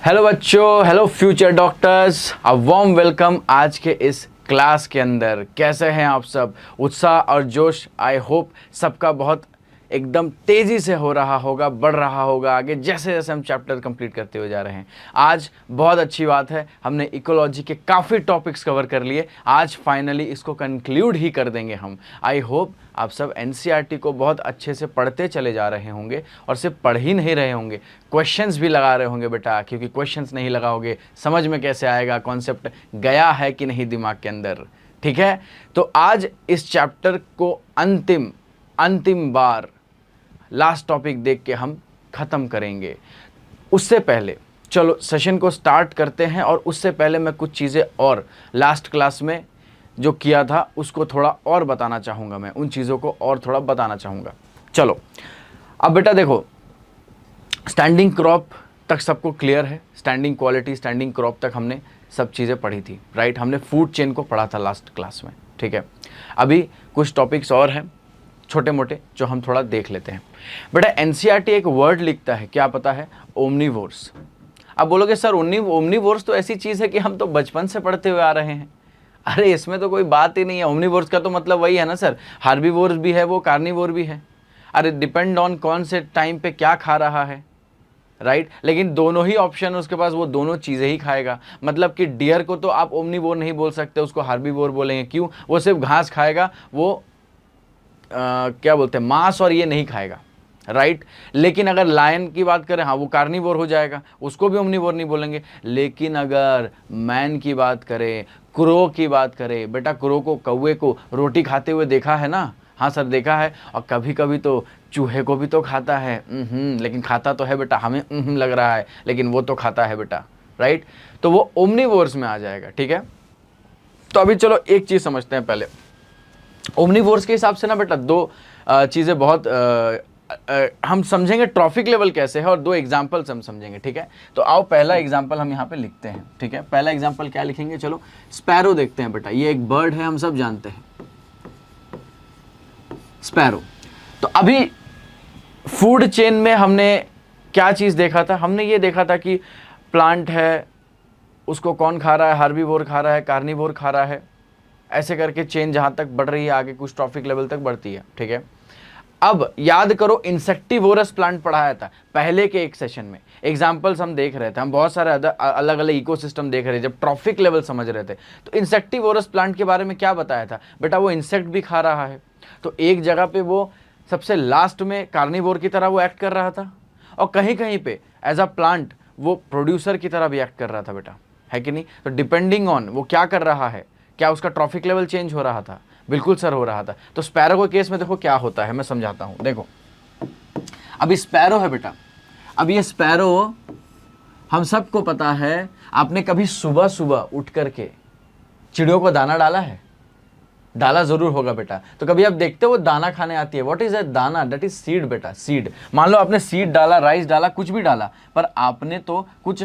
Hello बच्चों, hello future doctors, a warm welcome आज के इस क्लास के अंदर। कैसे हैं आप सब? उत्साह और जोश आई होप सबका बहुत एकदम तेज़ी से हो रहा होगा, बढ़ रहा होगा आगे जैसे जैसे हम चैप्टर कंप्लीट करते हुए जा रहे हैं। आज बहुत अच्छी बात है, हमने इकोलॉजी के काफ़ी टॉपिक्स कवर कर लिए। आज फाइनली इसको कंक्लूड ही कर देंगे हम। आई होप आप सब एनसीईआरटी को बहुत अच्छे से पढ़ते चले जा रहे होंगे और सिर्फ पढ़ ही नहीं रहे होंगे, क्वेश्चंस भी लगा रहे होंगे बेटा, क्योंकि क्वेश्चंस नहीं लगाओगे समझ में कैसे आएगा, कॉन्सेप्ट गया है कि नहीं दिमाग के अंदर। ठीक है, तो आज इस चैप्टर को अंतिम बार लास्ट टॉपिक देख के हम ख़त्म करेंगे। उससे पहले चलो सेशन को स्टार्ट करते हैं, और उससे पहले मैं कुछ चीज़ें और लास्ट क्लास में जो किया था उसको थोड़ा और बताना चाहूँगा, मैं उन चीज़ों को और थोड़ा बताना चाहूँगा। चलो अब बेटा देखो, स्टैंडिंग क्रॉप तक सबको क्लियर है, स्टैंडिंग क्वालिटी, स्टैंडिंग क्रॉप तक हमने सब चीज़ें पढ़ी थी, राइट। हमने फूड चेन को पढ़ा था लास्ट क्लास में, ठीक है। अभी कुछ टॉपिक्स और हैं छोटे मोटे जो हम थोड़ा देख लेते हैं। बेटा एनसीईआरटी एक वर्ड लिखता है, क्या पता है? ओमनीवोर्स। अब बोलोगे सर ओमनीवोर्स तो ऐसी चीज़ है कि हम तो बचपन से पढ़ते हुए आ रहे हैं। अरे इसमें तो कोई बात ही नहीं है। ओमनीवोर्स का तो मतलब वही है ना सर, हार्बीवोर्स भी है वो, कार्निवोर भी है। अरे डिपेंड ऑन कौन से टाइम पे क्या खा रहा है, राइट। लेकिन दोनों ही ऑप्शन उसके पास, वो दोनों चीज़ें ही खाएगा। मतलब कि डियर को तो आप ओमनीवोर नहीं बोल सकते, उसको हार्बीवोर बोलेंगे। क्यों? वो सिर्फ घास खाएगा, वो क्या बोलते हैं, मांस और ये नहीं खाएगा, राइट। लेकिन अगर लायन की बात करें, हाँ वो कार्निवोर हो जाएगा, उसको भी ओमनीवोर नहीं बोलेंगे। लेकिन अगर मैन की बात करें, क्रो की बात करें, बेटा क्रो को, कौवे को रोटी खाते हुए देखा है ना? हाँ सर देखा है। और कभी कभी तो चूहे को भी तो खाता है। लेकिन खाता तो है बेटा, हमें लग रहा है, लेकिन वो तो खाता है बेटा, राइट। तो वो ओमनीवोर्स में आ जाएगा, ठीक है। तो अभी चलो एक चीज़ समझते हैं पहले। ओमनीवोर्स के हिसाब से ना बेटा दो चीज़ें बहुत हम समझेंगे ट्रॉफिक लेवल कैसे है, और दो एग्जाम्पल्स हम समझेंगे, ठीक है। तो आओ पहला एग्जाम्पल हम यहाँ पे लिखते हैं, ठीक है। पहला एग्जाम्पल क्या लिखेंगे? चलो स्पैरो देखते हैं बेटा। ये एक बर्ड है, हम सब जानते हैं, स्पैरो। तो अभी फूड चेन में हमने क्या चीज़ देखा था? हमने ये देखा था कि प्लांट है, उसको कौन खा रहा है? हार्बीवोर खा रहा है, कार्निवोर खा रहा है, ऐसे करके चेन जहां तक बढ़ रही है आगे कुछ ट्रॉफिक लेवल तक बढ़ती है, ठीक है। अब याद करो इंसेक्टिवोरस प्लांट पढ़ाया था पहले के एक सेशन में, एग्जांपल्स हम देख रहे थे, हम बहुत सारे अलग अलग इकोसिस्टम देख रहे थे जब ट्रॉफिक लेवल समझ रहे थे। तो इंसेक्टिवोरस प्लांट के बारे में क्या बताया था बेटा? वो इंसेक्ट भी खा रहा है, तो एक जगह पे वो सबसे लास्ट में कार्निवोर की तरह वो एक्ट कर रहा था, और कहीं कहीं पे एज अ प्लांट वो प्रोड्यूसर की तरह भी एक्ट कर रहा था बेटा, है कि नहीं? तो डिपेंडिंग ऑन वो क्या कर रहा है, क्या उसका ट्रॉफिक लेवल चेंज हो रहा था? बिल्कुल सर हो रहा था। तो स्पैरो के केस में देखो क्या होता है, मैं समझाता हूं। देखो अभी स्पैरो है बेटा, अब ये स्पैरो हम सबको पता है, आपने कभी सुबह सुबह उठ करके चिड़ियों को दाना डाला है? डाला जरूर होगा बेटा। तो कभी आप देखते हो वो दाना खाने आती है। व्हाट इज दैट दाना? दैट इज सीड बेटा, सीड। मान लो आपने सीड डाला, राइस डाला, कुछ भी डाला, पर आपने तो कुछ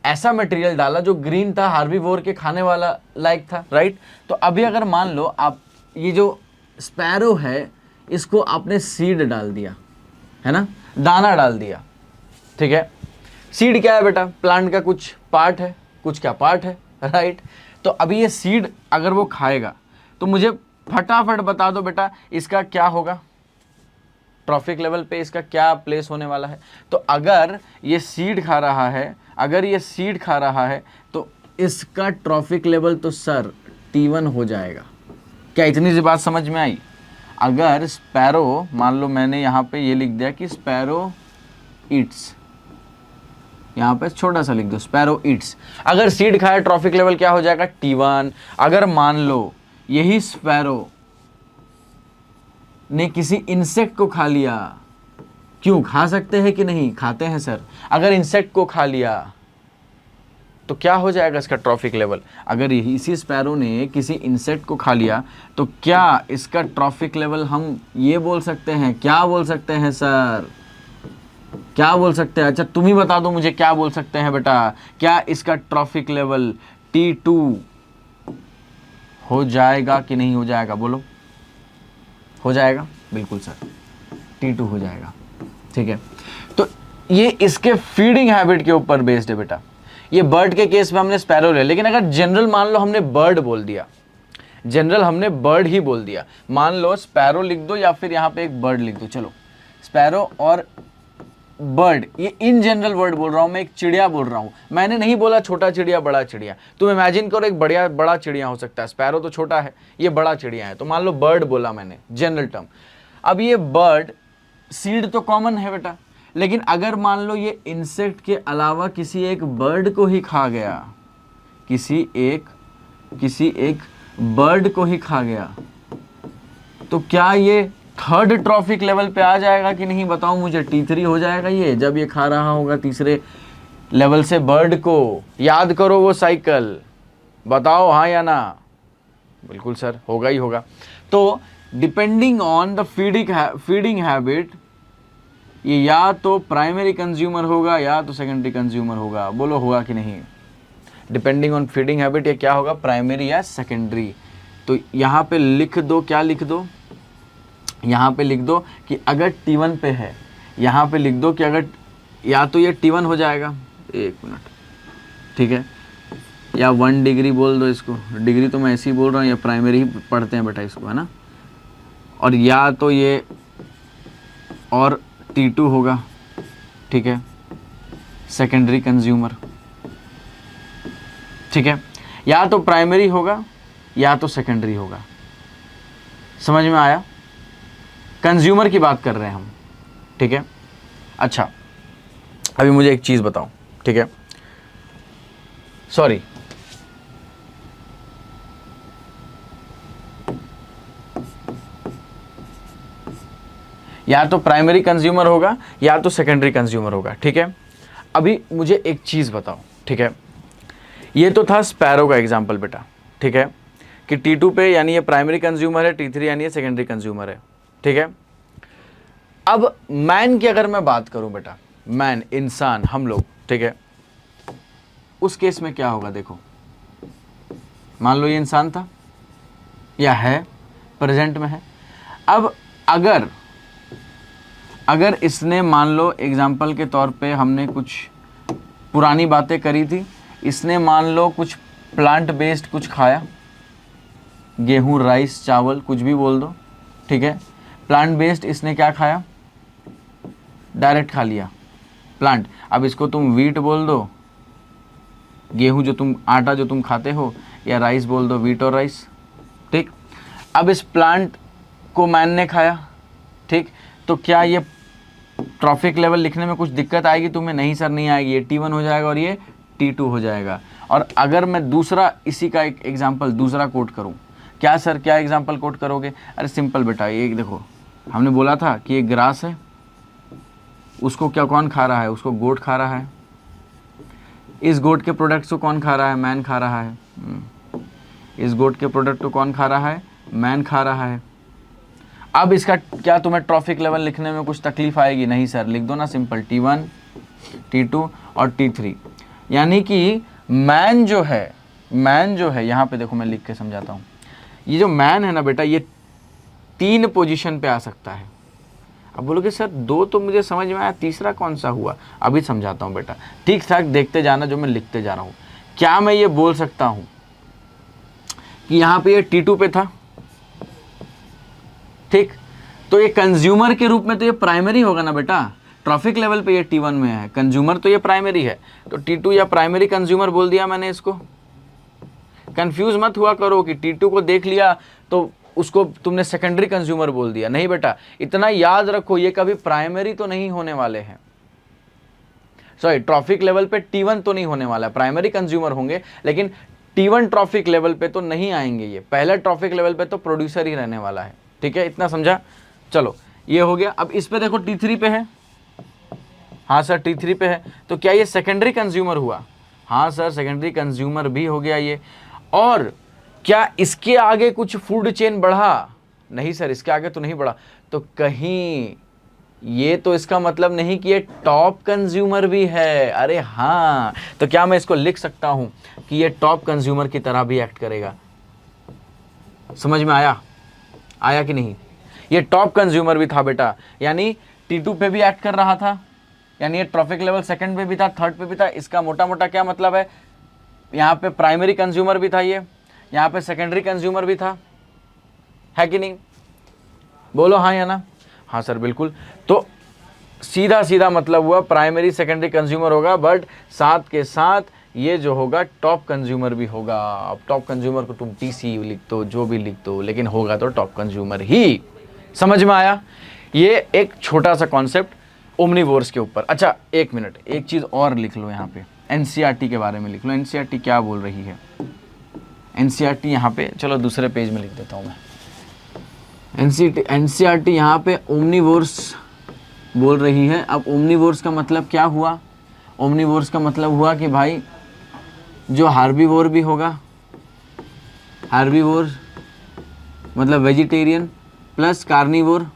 ऐसा मटेरियल डाला जो ग्रीन था, हार्बीवोर के खाने वाला लाइक था, राइट। तो अभी अगर मान लो आप ये जो स्पैरो है इसको आपने सीड डाल दिया, है ना, दाना डाल दिया, ठीक है। सीड क्या है बेटा? प्लांट का कुछ पार्ट है, कुछ क्या पार्ट है, राइट। तो अभी ये सीड अगर वो खाएगा तो मुझे फटाफट बता दो बेटा इसका क्या होगा, ट्रॉफिक लेवल पे इसका क्या प्लेस होने वाला है? तो अगर ये सीड खा रहा है, अगर ये सीड खा रहा है तो इसका ट्रॉफिक लेवल तो सर T1 हो जाएगा। क्या इतनी सी बात समझ में आई? अगर स्पैरो, मान लो मैंने यहाँ पे ये लिख दिया कि स्पैरो ईट्स, यहाँ पे छोटा सा लिख दो स्पैरो ईट्स, अगर सीड खाया ट्रॉफिक लेवल क्या हो जाएगा? T1। अगर मान लो यही स्पैरो ने किसी इंसेक्ट को खा लिया, क्यों खा सकते हैं कि नहीं? खाते हैं सर। अगर इंसेक्ट को खा लिया तो क्या हो जाएगा इसका ट्रॉफिक लेवल? अगर इसी स्पैरो ने किसी इंसेक्ट को खा लिया तो क्या इसका ट्रॉफिक लेवल हम ये बोल सकते हैं? क्या बोल सकते हैं सर? क्या बोल सकते हैं? अच्छा तुम ही बता दो मुझे, क्या बोल सकते हैं बेटा? क्या इसका ट्रॉफिक लेवल T2 हो जाएगा कि नहीं हो जाएगा? बोलो। हो जाएगा, बिल्कुल सर, T2 हो जाएगा, ठीक है। तो ये इसके फीडिंग हैबिट के ऊपर बेस्ड है बेटा। ये बर्ड के केस में हमने स्पैरो ले, लेकिन अगर जनरल मान लो हमने बर्ड बोल दिया, जनरल हमने बर्ड ही बोल दिया, मान लो स्पैरो लिख दो या फिर यहाँ पे एक बर्ड लिख दो, चलो स्पैरो और बर्ड, ये इन जनरल वर्ड बोल रहा हूँ मैं, एक चिड़िया बोल रहा हूँ, मैंने नहीं बोला छोटा चिड़िया बड़ा चिड़िया। तुम इमेजिन करो एक बड़ा चिड़िया हो सकता है, स्पैरो तो छोटा है, ये बड़ा चिड़िया है, तो मान लो बर्ड बोला मैंने जनरल टर्म। अब ये बर्ड सीड तो कॉमन है बेटा, लेकिन अगर मान लो ये इंसेक्ट के अलावा किसी एक बर्ड को ही खा गया, किसी एक बर्ड को ही खा गया, तो क्या ये थर्ड ट्रॉफिक लेवल पे आ जाएगा कि नहीं बताओ मुझे? T3 हो जाएगा ये, जब ये खा रहा होगा तीसरे लेवल से बर्ड को। याद करो वो साइकिल, बताओ हाँ या ना? बिल्कुल सर, होगा ही होगा। तो depending on the feeding habit, ये या तो प्राइमरी कंज्यूमर होगा या तो सेकेंडरी कंज्यूमर होगा। बोलो होगा कि नहीं? डिपेंडिंग ऑन फीडिंग हैबिट ये क्या होगा, प्राइमरी या सेकेंडरी। तो यहाँ पे लिख दो, क्या लिख दो? यहाँ पे लिख दो कि अगर T1 पे है, यहाँ पे लिख दो कि अगर या तो ये T1 हो जाएगा, एक मिनट, ठीक है, या 1 डिग्री बोल दो इसको, डिग्री तो मैं ऐसे ही बोल रहा हूँ, या प्राइमरी ही पढ़ते हैं बेटा इसको, है ना। और या तो ये और T2 होगा, ठीक है, सेकेंडरी कंज्यूमर, ठीक है, या तो प्राइमरी होगा या तो सेकेंडरी होगा। समझ में आया? कंज्यूमर की बात कर रहे हैं हम, ठीक है। अच्छा, अभी मुझे एक चीज बताओ, ठीक है, सॉरी, या तो प्राइमरी कंज्यूमर होगा या तो सेकेंडरी कंज्यूमर होगा, ठीक है। अभी मुझे एक चीज बताओ, ठीक है, ये तो था स्पैरो का एग्जाम्पल बेटा, ठीक है, कि T2 पे यानी ये प्राइमरी कंज्यूमर है, T3 यानी ये सेकेंडरी कंज्यूमर है, ठीक है। अब मैन की अगर मैं बात करूं बेटा, मैन, इंसान, हम लोग, ठीक है, उस केस में क्या होगा? देखो, मान लो ये इंसान था या है, प्रेजेंट में है। अब अगर इसने, मान लो एग्जाम्पल के तौर पे हमने कुछ पुरानी बातें करी थी, इसने मान लो कुछ प्लांट बेस्ड कुछ खाया, गेहूं, राइस, चावल, कुछ भी बोल दो, ठीक है, प्लांट बेस्ड इसने क्या खाया? डायरेक्ट खा लिया प्लांट। अब इसको तुम वीट बोल दो, गेहूं जो तुम, आटा जो तुम खाते हो, या राइस बोल दो, वीट और राइस, ठीक। अब इस प्लांट को मैन ने खाया, ठीक, तो क्या ये ट्रॉफिक लेवल लिखने में कुछ दिक्कत आएगी तुम्हें? नहीं सर, नहीं आएगी, ये T1 हो जाएगा और ये T2 हो जाएगा। और अगर मैं दूसरा इसी का एक एग्जाम्पल दूसरा कोट करूं, क्या सर, क्या एग्जाम्पल कोट करोगे? अरे सिंपल बेटा, ये देखो, हमने बोला था कि ये ग्रास है, उसको क्या कौन खा रहा है? उसको गोट खा रहा है। इस गोट के प्रोडक्ट्स को कौन खा रहा है? मैन खा रहा है। इस गोट के प्रोडक्ट को कौन खा रहा है? मैन खा रहा है। अब इसका क्या तुम्हें ट्रॉफिक लेवल लिखने में कुछ तकलीफ आएगी? नहीं सर, लिख दो ना सिंपल, T1, T2 और T3। यानी कि मैन जो है यहाँ पे देखो, मैं लिख के समझाता हूँ। ये जो मैन है ना बेटा, ये 3 पोजीशन पे आ सकता है। अब बोलोगे सर 2 तो मुझे समझ में आया, तीसरा कौन सा हुआ? अभी समझाता हूँ बेटा, ठीक ठाक देखते जाना जो मैं लिखते जा रहा हूँ। क्या मैं ये बोल सकता हूँ कि यहाँ पे ये T2 पे था, ठीक, तो ये कंज्यूमर के रूप में तो ये प्राइमरी होगा ना बेटा। ट्रॉफिक लेवल पे ये T1 में है, कंज्यूमर तो ये प्राइमरी है, तो T2 या प्राइमरी कंज्यूमर बोल दिया मैंने इसको। कंफ्यूज मत हुआ करो कि T2 को देख लिया तो उसको तुमने सेकेंडरी कंज्यूमर बोल दिया। नहीं बेटा, इतना याद रखो, ये कभी प्राइमरी तो नहीं होने वाले हैं। सॉरी, ट्रॉफिक लेवल पे T1 तो नहीं होने वाला, प्राइमरी कंज्यूमर होंगे, लेकिन T1 ट्रॉफिक लेवल पे तो नहीं आएंगे। ये पहले ट्रॉफिक लेवल पे तो प्रोड्यूसर ही रहने वाला है, ठीक है, इतना समझा? चलो, ये हो गया। अब इस पे देखो T3 पे है, हाँ सर T3 पे है, तो क्या ये सेकेंडरी कंज्यूमर हुआ? हाँ सर, सेकेंडरी कंज्यूमर भी हो गया ये। और क्या इसके आगे कुछ फूड चेन बढ़ा? नहीं सर, इसके आगे तो नहीं बढ़ा। तो कहीं ये तो इसका मतलब नहीं कि ये टॉप कंज्यूमर भी है। अरे हाँ, तो क्या मैं इसको लिख सकता हूं कि ये टॉप कंज्यूमर की तरह भी एक्ट करेगा? समझ में आया कि नहीं? ये टॉप कंज्यूमर भी था बेटा, यानी T2 पे भी एक्ट कर रहा था, यानी ये ट्रॉफिक लेवल सेकंड पे भी था, थर्ड पे भी था। इसका मोटा मोटा क्या मतलब है, यहाँ पे प्राइमरी कंज्यूमर भी था, ये यहाँ पे सेकेंडरी कंज्यूमर भी था, है कि नहीं? बोलो हाँ या ना? हाँ सर बिल्कुल। तो सीधा सीधा मतलब हुआ प्राइमरी सेकेंडरी कंज्यूमर होगा, बट साथ के साथ ये जो होगा टॉप कंज्यूमर भी होगा। अब टॉप कंज्यूमर को तुम टीसी लिख दो, जो भी लिख दो, लेकिन होगा तो टॉप कंज्यूमर ही। समझ में आया? ये एक छोटा सा कॉन्सेप्ट ओमनीवोर्स के ऊपर। अच्छा एक मिनट, एक चीज़ और लिख लो यहाँ पे, एनसीईआरटी के बारे में लिख लो। एनसीईआरटी क्या बोल रही है? एनसीईआरटी यहाँ पे, चलो दूसरे पेज में लिख देता हूँ मैं। एनसीईआरटी यहाँ पे ओमनीवोर्स बोल रही है। अब ओमनीवोर्स का मतलब क्या हुआ? ओमनीवोर्स का मतलब हुआ कि भाई जो हार्बीवोर भी होगा, हार्बीवोर मतलब वेजिटेरियन प्लस कार्निवोर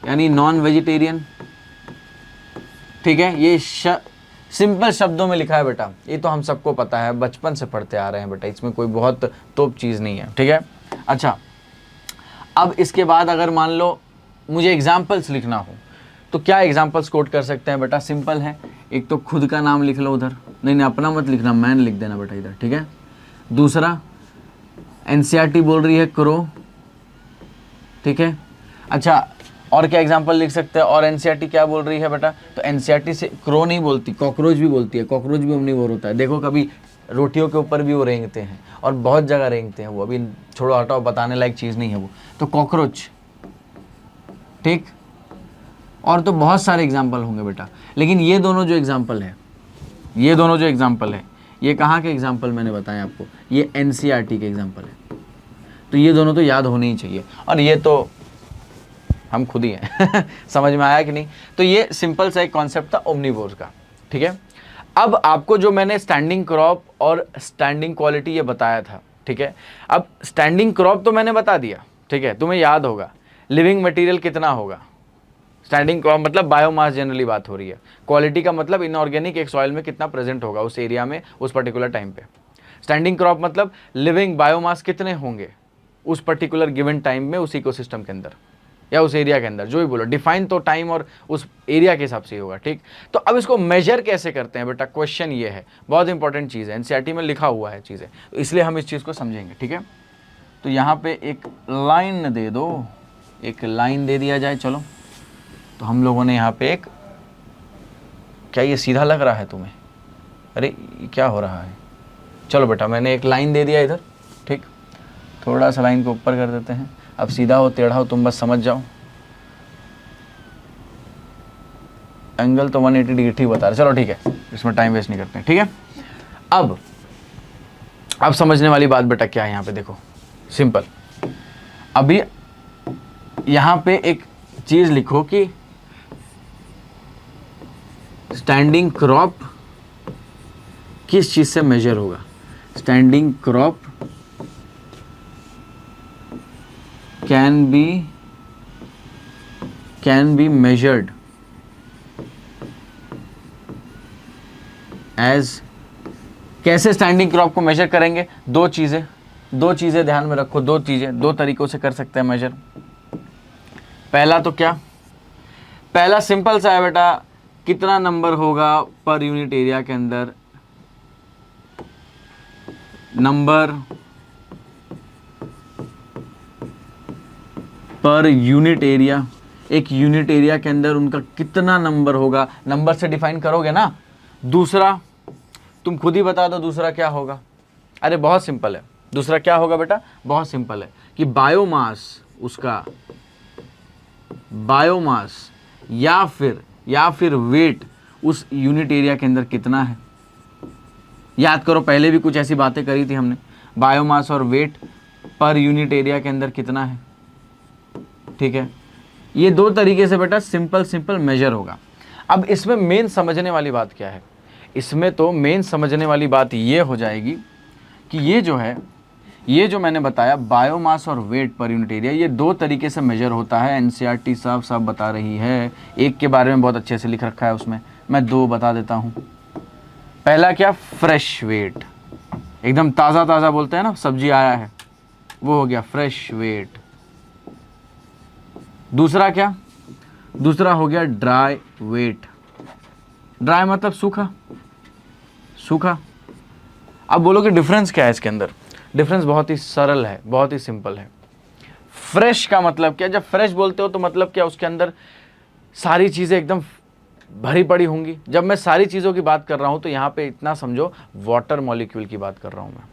यानी नॉन वेजिटेरियन। ठीक है, ये सिंपल शब्दों में लिखा है बेटा, ये तो हम सबको पता है, बचपन से पढ़ते आ रहे हैं बेटा, इसमें कोई बहुत तोप चीज़ नहीं है। ठीक है, अच्छा अब इसके बाद अगर मान लो मुझे एग्जाम्पल्स लिखना हो तो क्या एग्जाम्पल्स कोट कर सकते हैं बेटा? सिंपल है, एक तो खुद का नाम लिख लो उधर, नहीं अपना मत लिखना, मैन लिख देना बेटा इधर। ठीक है, दूसरा एनसीईआरटी बोल रही है क्रो। ठीक है, अच्छा और क्या एग्जाम्पल लिख सकते हैं? और एनसीईआरटी क्या बोल रही है बेटा? तो एनसीईआरटी से क्रो नहीं बोलती, कॉकरोच भी बोलती है। कॉकरोच भी ओमनीवोर होता है। देखो कभी रोटियों के ऊपर भी वो रेंगते हैं और बहुत जगह रेंगते हैं वो, अभी छोड़ो हटाओ, बताने लायक चीज़ नहीं है वो। तो कॉकरोच, ठीक, और तो बहुत सारे एग्जाम्पल होंगे बेटा, लेकिन ये दोनों जो एग्जाम्पल है, ये दोनों जो एग्जाम्पल है, ये कहाँ के एग्जाम्पल मैंने बताया आपको? ये एनसीईआरटी के एग्जाम्पल है। तो ये दोनों तो याद होने ही चाहिए, और ये तो हम खुद ही हैं समझ में आया कि नहीं? तो ये सिंपल सा एक कॉन्सेप्ट था ओमनीवोर का। ठीक है, अब आपको जो मैंने स्टैंडिंग क्रॉप और स्टैंडिंग क्वालिटी ये बताया था, ठीक है, अब स्टैंडिंग क्रॉप तो मैंने बता दिया, ठीक है, तुम्हें याद होगा लिविंग मटेरियल कितना होगा। स्टैंडिंग क्रॉप मतलब बायोमास जनरली बात हो रही है। क्वालिटी का मतलब इनऑर्गेनिक एक सॉइल में कितना प्रेजेंट होगा उस एरिया में उस पर्टिकुलर टाइम पे। स्टैंडिंग क्रॉप मतलब लिविंग बायोमास कितने होंगे उस पर्टिकुलर गिवन टाइम में उस इकोसिस्टम के अंदर या उस एरिया के अंदर, जो भी बोलो, डिफाइन तो टाइम और उस एरिया के हिसाब से ही होगा। ठीक, तो अब इसको मेजर कैसे करते हैं बेटा? क्वेश्चन ये है, बहुत इंपॉर्टेंट चीज़ है, एनसीईआरटी में लिखा हुआ है चीज़ें, तो इसलिए हम इस चीज़ को समझेंगे। ठीक है, तो यहाँ पे एक लाइन दे दो, एक लाइन दे दिया जाए। चलो, तो हम लोगों ने यहाँ पे एक, क्या ये सीधा लग रहा है तुम्हें? अरे ये क्या हो रहा है? चलो बेटा मैंने एक लाइन दे दिया इधर। ठीक, थोड़ा सा लाइन को ऊपर कर देते हैं। अब सीधा हो टेढ़ा हो तुम बस समझ जाओ। एंगल तो 180 डिग्री ठीक बता रहे, चलो ठीक है, इसमें टाइम वेस्ट नहीं करते हैं। ठीक है, अब समझने वाली बात बेटा क्या है यहाँ पे? देखो सिंपल, अभी यहाँ पे एक चीज लिखो कि स्टैंडिंग क्रॉप किस चीज से मेजर होगा। Standing crop can be measured as, कैसे स्टैंडिंग क्रॉप को मेजर करेंगे? दो चीजें ध्यान में रखो, दो तरीकों से कर सकते हैं मेजर। पहला तो क्या? पहला सिंपल सा है बेटा, कितना नंबर होगा पर यूनिट एरिया के अंदर, नंबर पर यूनिट एरिया, एक यूनिट एरिया के अंदर उनका कितना नंबर होगा, नंबर से डिफाइन करोगे ना। दूसरा तुम खुद ही बता दो, दूसरा क्या होगा? अरे बहुत सिंपल है, दूसरा क्या होगा बेटा? बहुत सिंपल है कि बायोमास, उसका बायोमास या फिर वेट उस यूनिट एरिया के अंदर कितना है। याद करो पहले भी कुछ ऐसी बातें करी थी हमने, बायोमास और वेट पर यूनिट एरिया के अंदर कितना है। ठीक है, ये दो तरीके से बेटा सिंपल मेजर होगा। अब इसमें मेन समझने वाली बात क्या है? इसमें तो मेन समझने वाली बात ये हो जाएगी कि ये जो है, ये जो मैंने बताया बायोमास और वेट पर यूनिट एरिया, ये दो तरीके से मेजर होता है। एनसीईआरटी साफ बता रही है, एक के बारे में बहुत अच्छे से लिख रखा है उसमें, मैं दो बता देता हूँ। पहला क्या? फ्रेश वेट, एकदम ताज़ा बोलते हैं ना, सब्जी आया है, वो हो गया फ्रेश वेट। दूसरा क्या? दूसरा हो गया ड्राई वेट। ड्राई मतलब सूखा, सूखा। अब बोलो कि डिफरेंस क्या है इसके अंदर? डिफरेंस बहुत ही सरल है, बहुत ही सिंपल है। फ्रेश का मतलब क्या? जब फ्रेश बोलते हो तो मतलब क्या, उसके अंदर सारी चीज़ें एकदम भरी पड़ी होंगी। जब मैं सारी चीज़ों की बात कर रहा हूं तो यहां पे इतना समझो, वाटर मॉलिक्यूल की बात कर रहा हूं मैं।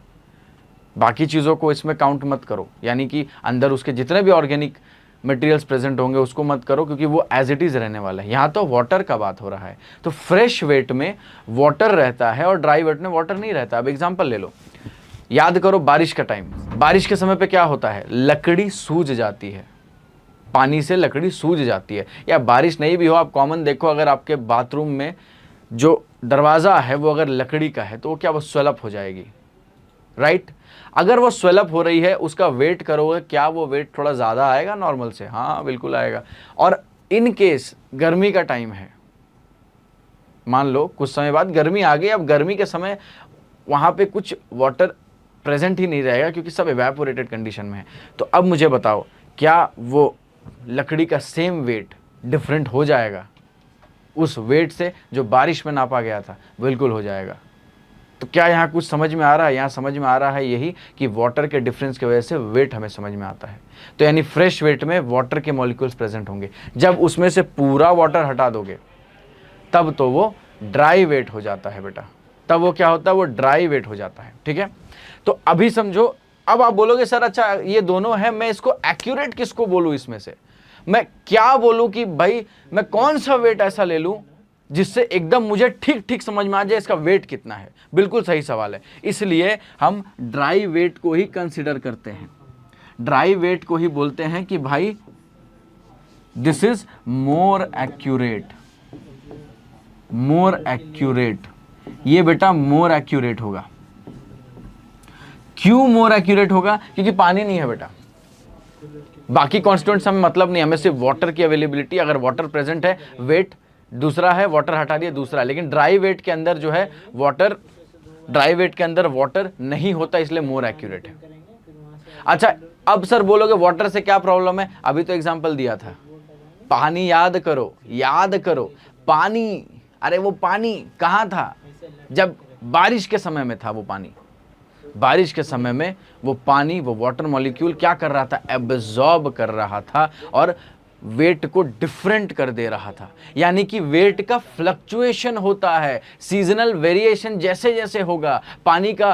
बाकी चीज़ों को इसमें काउंट मत करो, यानी कि अंदर उसके जितने भी ऑर्गेनिक मटेरियल्स प्रेजेंट होंगे उसको मत करो, क्योंकि वो एज इट इज़ रहने वाला है। यहाँ तो वाटर का बात हो रहा है। तो फ्रेश वेट में वाटर रहता है और ड्राई वेट में वाटर नहीं रहता। अब एग्जांपल ले लो, याद करो बारिश का टाइम। बारिश के समय पे क्या होता है? लकड़ी सूज जाती है, पानी से लकड़ी सूज जाती है। या बारिश नहीं भी हो, आप कॉमन देखो, अगर आपके बाथरूम में जो दरवाज़ा है वो अगर लकड़ी का है तो वो क्या, वो स्वेलअप हो जाएगी, राइट? अगर वो स्वेलअप हो रही है, उसका वेट करोगे, क्या वो वेट थोड़ा ज़्यादा आएगा नॉर्मल से? हाँ बिल्कुल आएगा। और इन केस गर्मी का टाइम है, मान लो कुछ समय बाद गर्मी आ गई, अब गर्मी के समय वहाँ पे कुछ वाटर प्रेजेंट ही नहीं रहेगा क्योंकि सब एवेपोरेटेड कंडीशन में है। तो अब मुझे बताओ, क्या वो लकड़ी का सेम वेट डिफरेंट हो जाएगा उस वेट से जो बारिश में नापा गया था? बिल्कुल हो जाएगा। तो क्या यहाँ कुछ समझ में आ रहा है? यहाँ समझ में आ रहा है यही कि वाटर के डिफरेंस की वजह से वेट हमें समझ में आता है। तो यानी फ्रेश वेट में वाटर के मॉलिक्यूल्स प्रेजेंट होंगे। जब उसमें से पूरा वाटर हटा दोगे तब तो वो ड्राई वेट हो जाता है बेटा। तब वो क्या होता है? वो ड्राई वेट हो जाता है। ठीक है, तो अभी समझो। अब आप बोलोगे सर अच्छा ये दोनों है, मैं इसको एक्यूरेट किसको बोलूं? इसमें से मैं क्या बोलूं कि भाई मैं कौन सा वेट ऐसा ले लूं जिससे एकदम मुझे ठीक ठीक समझ में आ जाए इसका वेट कितना है? बिल्कुल सही सवाल है। इसलिए हम ड्राई वेट को ही कंसीडर करते हैं। ड्राई वेट को ही बोलते हैं कि भाई this is more accurate, more accurate. ये बेटा मोर एक्यूरेट होगा। क्यों मोर एक्यूरेट होगा? क्योंकि पानी नहीं है बेटा, बाकी कॉन्स्टिट्यूएंट्स हमें मतलब नहीं, हमें सिर्फ वाटर की अवेलेबिलिटी। अगर वाटर प्रेजेंट है, वेट दूसरा है, वाटर हटा दिया दूसरा है। लेकिन ड्राई वेट के अंदर जो है वाटर, ड्राई वेट के अंदर वाटर नहीं होता, इसलिए मोर एक्यूरेट है। अच्छा अब सर बोलोगे वाटर से क्या प्रॉब्लम है? अभी तो एग्जांपल दिया था, पानी याद करो, याद करो पानी। अरे वो पानी कहाँ था? जब बारिश के समय में था वो पानी। बारिश के समय में वो पानी, वो वाटर मॉलिक्यूल क्या कर रहा था? एब्जॉर्ब कर रहा था और वेट को डिफरेंट कर दे रहा था। यानी कि वेट का फ्लक्चुएशन होता है, सीजनल वेरिएशन जैसे जैसे होगा, पानी का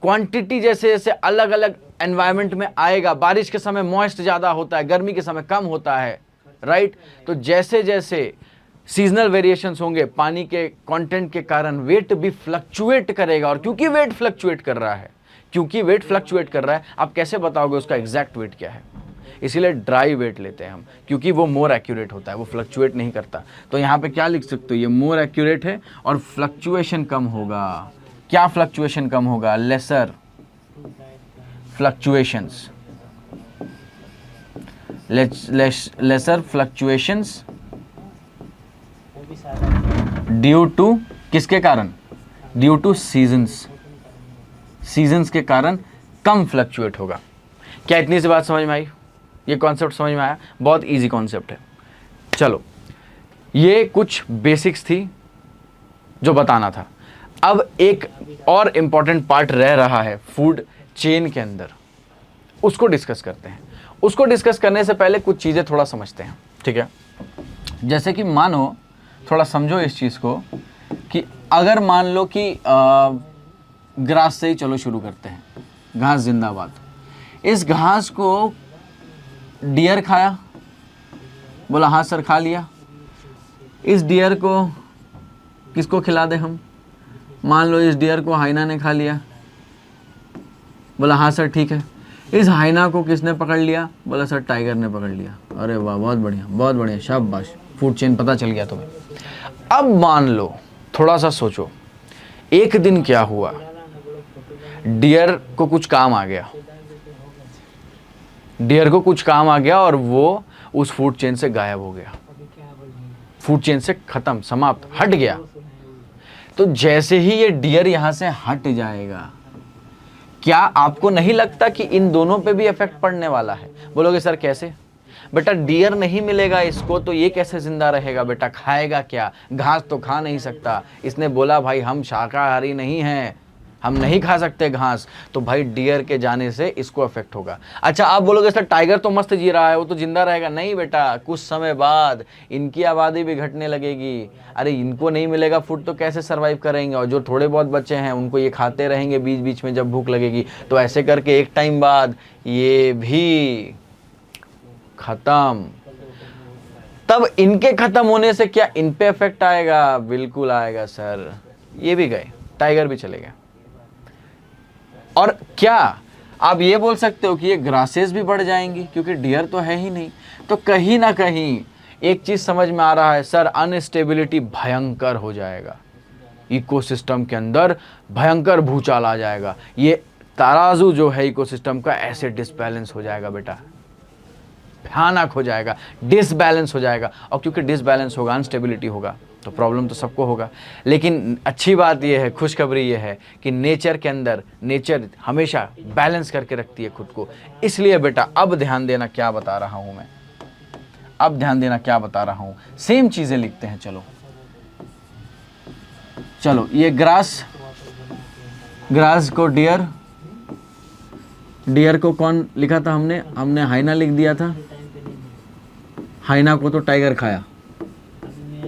क्वांटिटी जैसे जैसे अलग अलग एनवायरनमेंट में आएगा। बारिश के समय मॉइस्ट ज़्यादा होता है, गर्मी के समय कम होता है, राइट? तो जैसे जैसे सीजनल वेरिएशंस होंगे, पानी के कंटेंट के कारण वेट भी फ्लक्चुएट करेगा। और क्योंकि वेट फ्लक्चुएट कर रहा है, क्योंकि वेट फ्लक्चुएट कर रहा है, आप कैसे बताओगे उसका एग्जैक्ट वेट क्या है? इसीलिए ड्राई वेट लेते हैं हम, क्योंकि वो मोर एक्यूरेट होता है, वो फ्लक्चुएट नहीं करता। तो यहाँ पे क्या लिख सकते हो? ये मोर एक्यूरेट है और फ्लक्चुएशन कम होगा। क्या फ्लक्चुएशन कम होगा? Lesser fluctuations, lesser fluctuations due to किसके कारण? ड्यू टू सीजन्स, सीजन्स के कारण कम फ्लक्चुएट होगा। क्या इतनी सी बात समझ में आई? ये कॉन्सेप्ट समझ में आया? बहुत इजी कॉन्सेप्ट है। चलो ये कुछ बेसिक्स थी जो बताना था। अब एक और इम्पॉर्टेंट पार्ट रह रहा है फूड चेन के अंदर, उसको डिस्कस करते हैं। उसको डिस्कस करने से पहले कुछ चीज़ें थोड़ा समझते हैं, ठीक है? जैसे कि मानो, थोड़ा समझो इस चीज़ को, कि अगर मान लो कि ग्रास से ही चलो शुरू करते हैं। घास जिंदाबाद। इस घास को डियर खाया? बोला हाँ सर खा लिया। इस डियर को किसको खिला दे हम? मान लो इस डियर को हाइना ने खा लिया। बोला हाँ सर ठीक है। इस हाइना को किसने पकड़ लिया? बोला सर टाइगर ने पकड़ लिया। अरे वाह, बहुत बढ़िया, बहुत बढ़िया, शाबाश, फूड चेन पता चल गया तुम्हें। अब मान लो, थोड़ा सा सोचो, एक दिन क्या हुआ, डियर को कुछ काम आ गया, डियर को कुछ काम आ गया और वो उस फूड चेन से गायब हो गया, फूड चेन से खत्म, समाप्त, हट गया। तो जैसे ही ये डियर यहां से हट जाएगा, क्या आपको नहीं लगता कि इन दोनों पे भी इफेक्ट पड़ने वाला है? बोलोगे सर कैसे? बेटा डियर नहीं मिलेगा इसको तो ये कैसे जिंदा रहेगा बेटा, खाएगा क्या, घास तो खा नहीं सकता। इसने बोला भाई हम शाकाहारी नहीं हैं, हम नहीं खा सकते घास, तो भाई डियर के जाने से इसको अफेक्ट होगा। अच्छा आप बोलोगे सर टाइगर तो मस्त जी रहा है, वो तो जिंदा रहेगा। नहीं बेटा, कुछ समय बाद इनकी आबादी भी घटने लगेगी। अरे इनको नहीं मिलेगा फूड तो कैसे सरवाइव करेंगे, और जो थोड़े बहुत बच्चे हैं उनको ये खाते रहेंगे बीच बीच में जब भूख लगेगी, तो ऐसे करके एक टाइम बाद ये भी खत्म। तब इनके खत्म होने से क्या इन पे इफेक्ट आएगा? बिल्कुल आएगा सर। ये भी गए, टाइगर भी चले गए। और क्या आप ये बोल सकते हो कि ये ग्रासेस भी बढ़ जाएंगी, क्योंकि डियर तो है ही नहीं। तो कहीं ना कहीं एक चीज समझ में आ रहा है सर, अनस्टेबिलिटी भयंकर हो जाएगा, इकोसिस्टम के अंदर भयंकर भूचाल आ जाएगा। ये तराजू जो है इकोसिस्टम का ऐसे डिसबैलेंस हो जाएगा बेटा, भयानक हो जाएगा, डिसबैलेंस हो जाएगा। और क्योंकि डिसबैलेंस होगा, अनस्टेबिलिटी होगा, तो प्रॉब्लम तो सबको होगा। लेकिन अच्छी बात यह है, खुशखबरी यह है कि नेचर के अंदर, नेचर हमेशा बैलेंस करके रखती है खुद को। इसलिए बेटा अब ध्यान देना क्या बता रहा हूं मैं, अब ध्यान देना क्या बता रहा हूं। सेम चीजें लिखते हैं। चलो चलो, ये ग्रास, ग्रास को डियर, डियर को कौन लिखा था हमने हाइना लिख दिया था। हाइना को तो टाइगर खाया,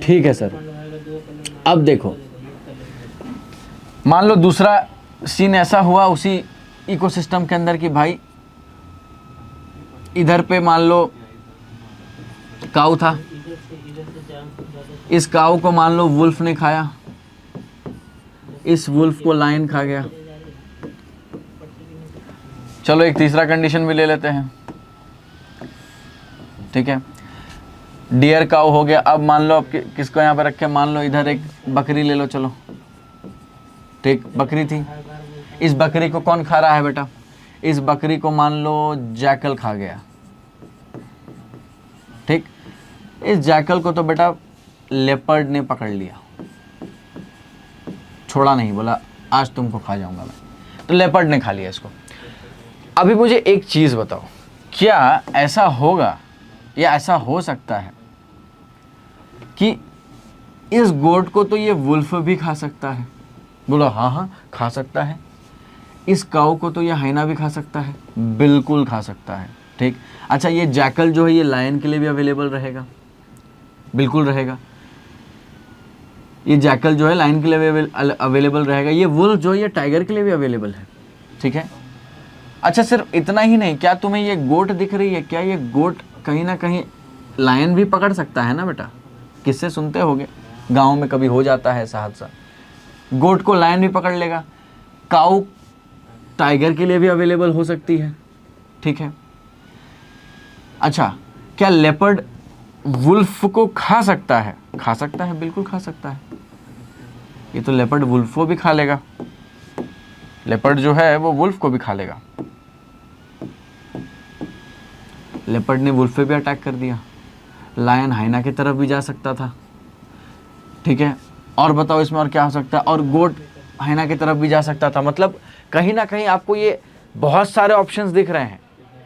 ठीक है सर। अब देखो, मान लो दूसरा सीन ऐसा हुआ उसी इकोसिस्टम के अंदर कि भाई इधर पे मान लो काऊ था, इस काऊ को मान लो वुल्फ ने खाया, इस वुल्फ को लायन खा गया। चलो एक तीसरा कंडीशन भी ले लेते हैं, ठीक है। डियर काऊ हो गया। अब मान लो आप किसको यहाँ पे रखे, मान लो इधर एक बकरी ले लो, चलो ठीक, बकरी थी। इस बकरी को कौन खा रहा है बेटा? इस बकरी को मान लो जैकल खा गया, ठीक। इस जैकल को तो बेटा लेपर्ड ने पकड़ लिया, छोड़ा नहीं, बोला आज तुमको खा जाऊंगा मैं, तो लेपर्ड ने खा लिया इसको। अभी मुझे एक चीज बताओ, क्या ऐसा होगा या ऐसा हो सकता है कि इस गोट को तो ये वुल्फ भी खा सकता है? बोला हाँ हाँ खा सकता है। इस काऊ को तो ये हाइना भी खा सकता है? बिल्कुल खा सकता है, ठीक। अच्छा ये जैकल जो है ये लायन के लिए भी अवेलेबल रहेगा? बिल्कुल रहेगा। ये जैकल जो है लायन के लिए भी अवेलेबल रहेगा। ये वुल्फ जो है ये टाइगर के लिए भी अवेलेबल है, ठीक है। अच्छा सिर्फ इतना ही नहीं, क्या तुम्हें ये गोट दिख रही है? क्या ये गोट कहीं ना कहीं लायन भी पकड़ सकता है ना बेटा? किससे सुनते होगे, गांव में कभी हो जाता है ऐसा हादसा, गोट को लायन भी पकड़ लेगा। काऊ टाइगर के लिए भी अवेलेबल हो सकती है, ठीक है। अच्छा क्या लेपर्ड वुल्फ को खा सकता है? खा सकता है, बिल्कुल खा सकता है। ये तो लेपर्ड वुल्फ को भी खा लेगा, लेपर्ड जो है वो वुल्फ को भी खा लेगा। लेपर्ड ने वुल्फ पे भी अटैक कर दिया, लायन हाइना की तरफ भी जा सकता था, ठीक है। और बताओ इसमें और क्या हो सकता है? और गोट हाइना की तरफ भी जा सकता था। मतलब कहीं ना कहीं आपको ये बहुत सारे ऑप्शंस दिख रहे हैं।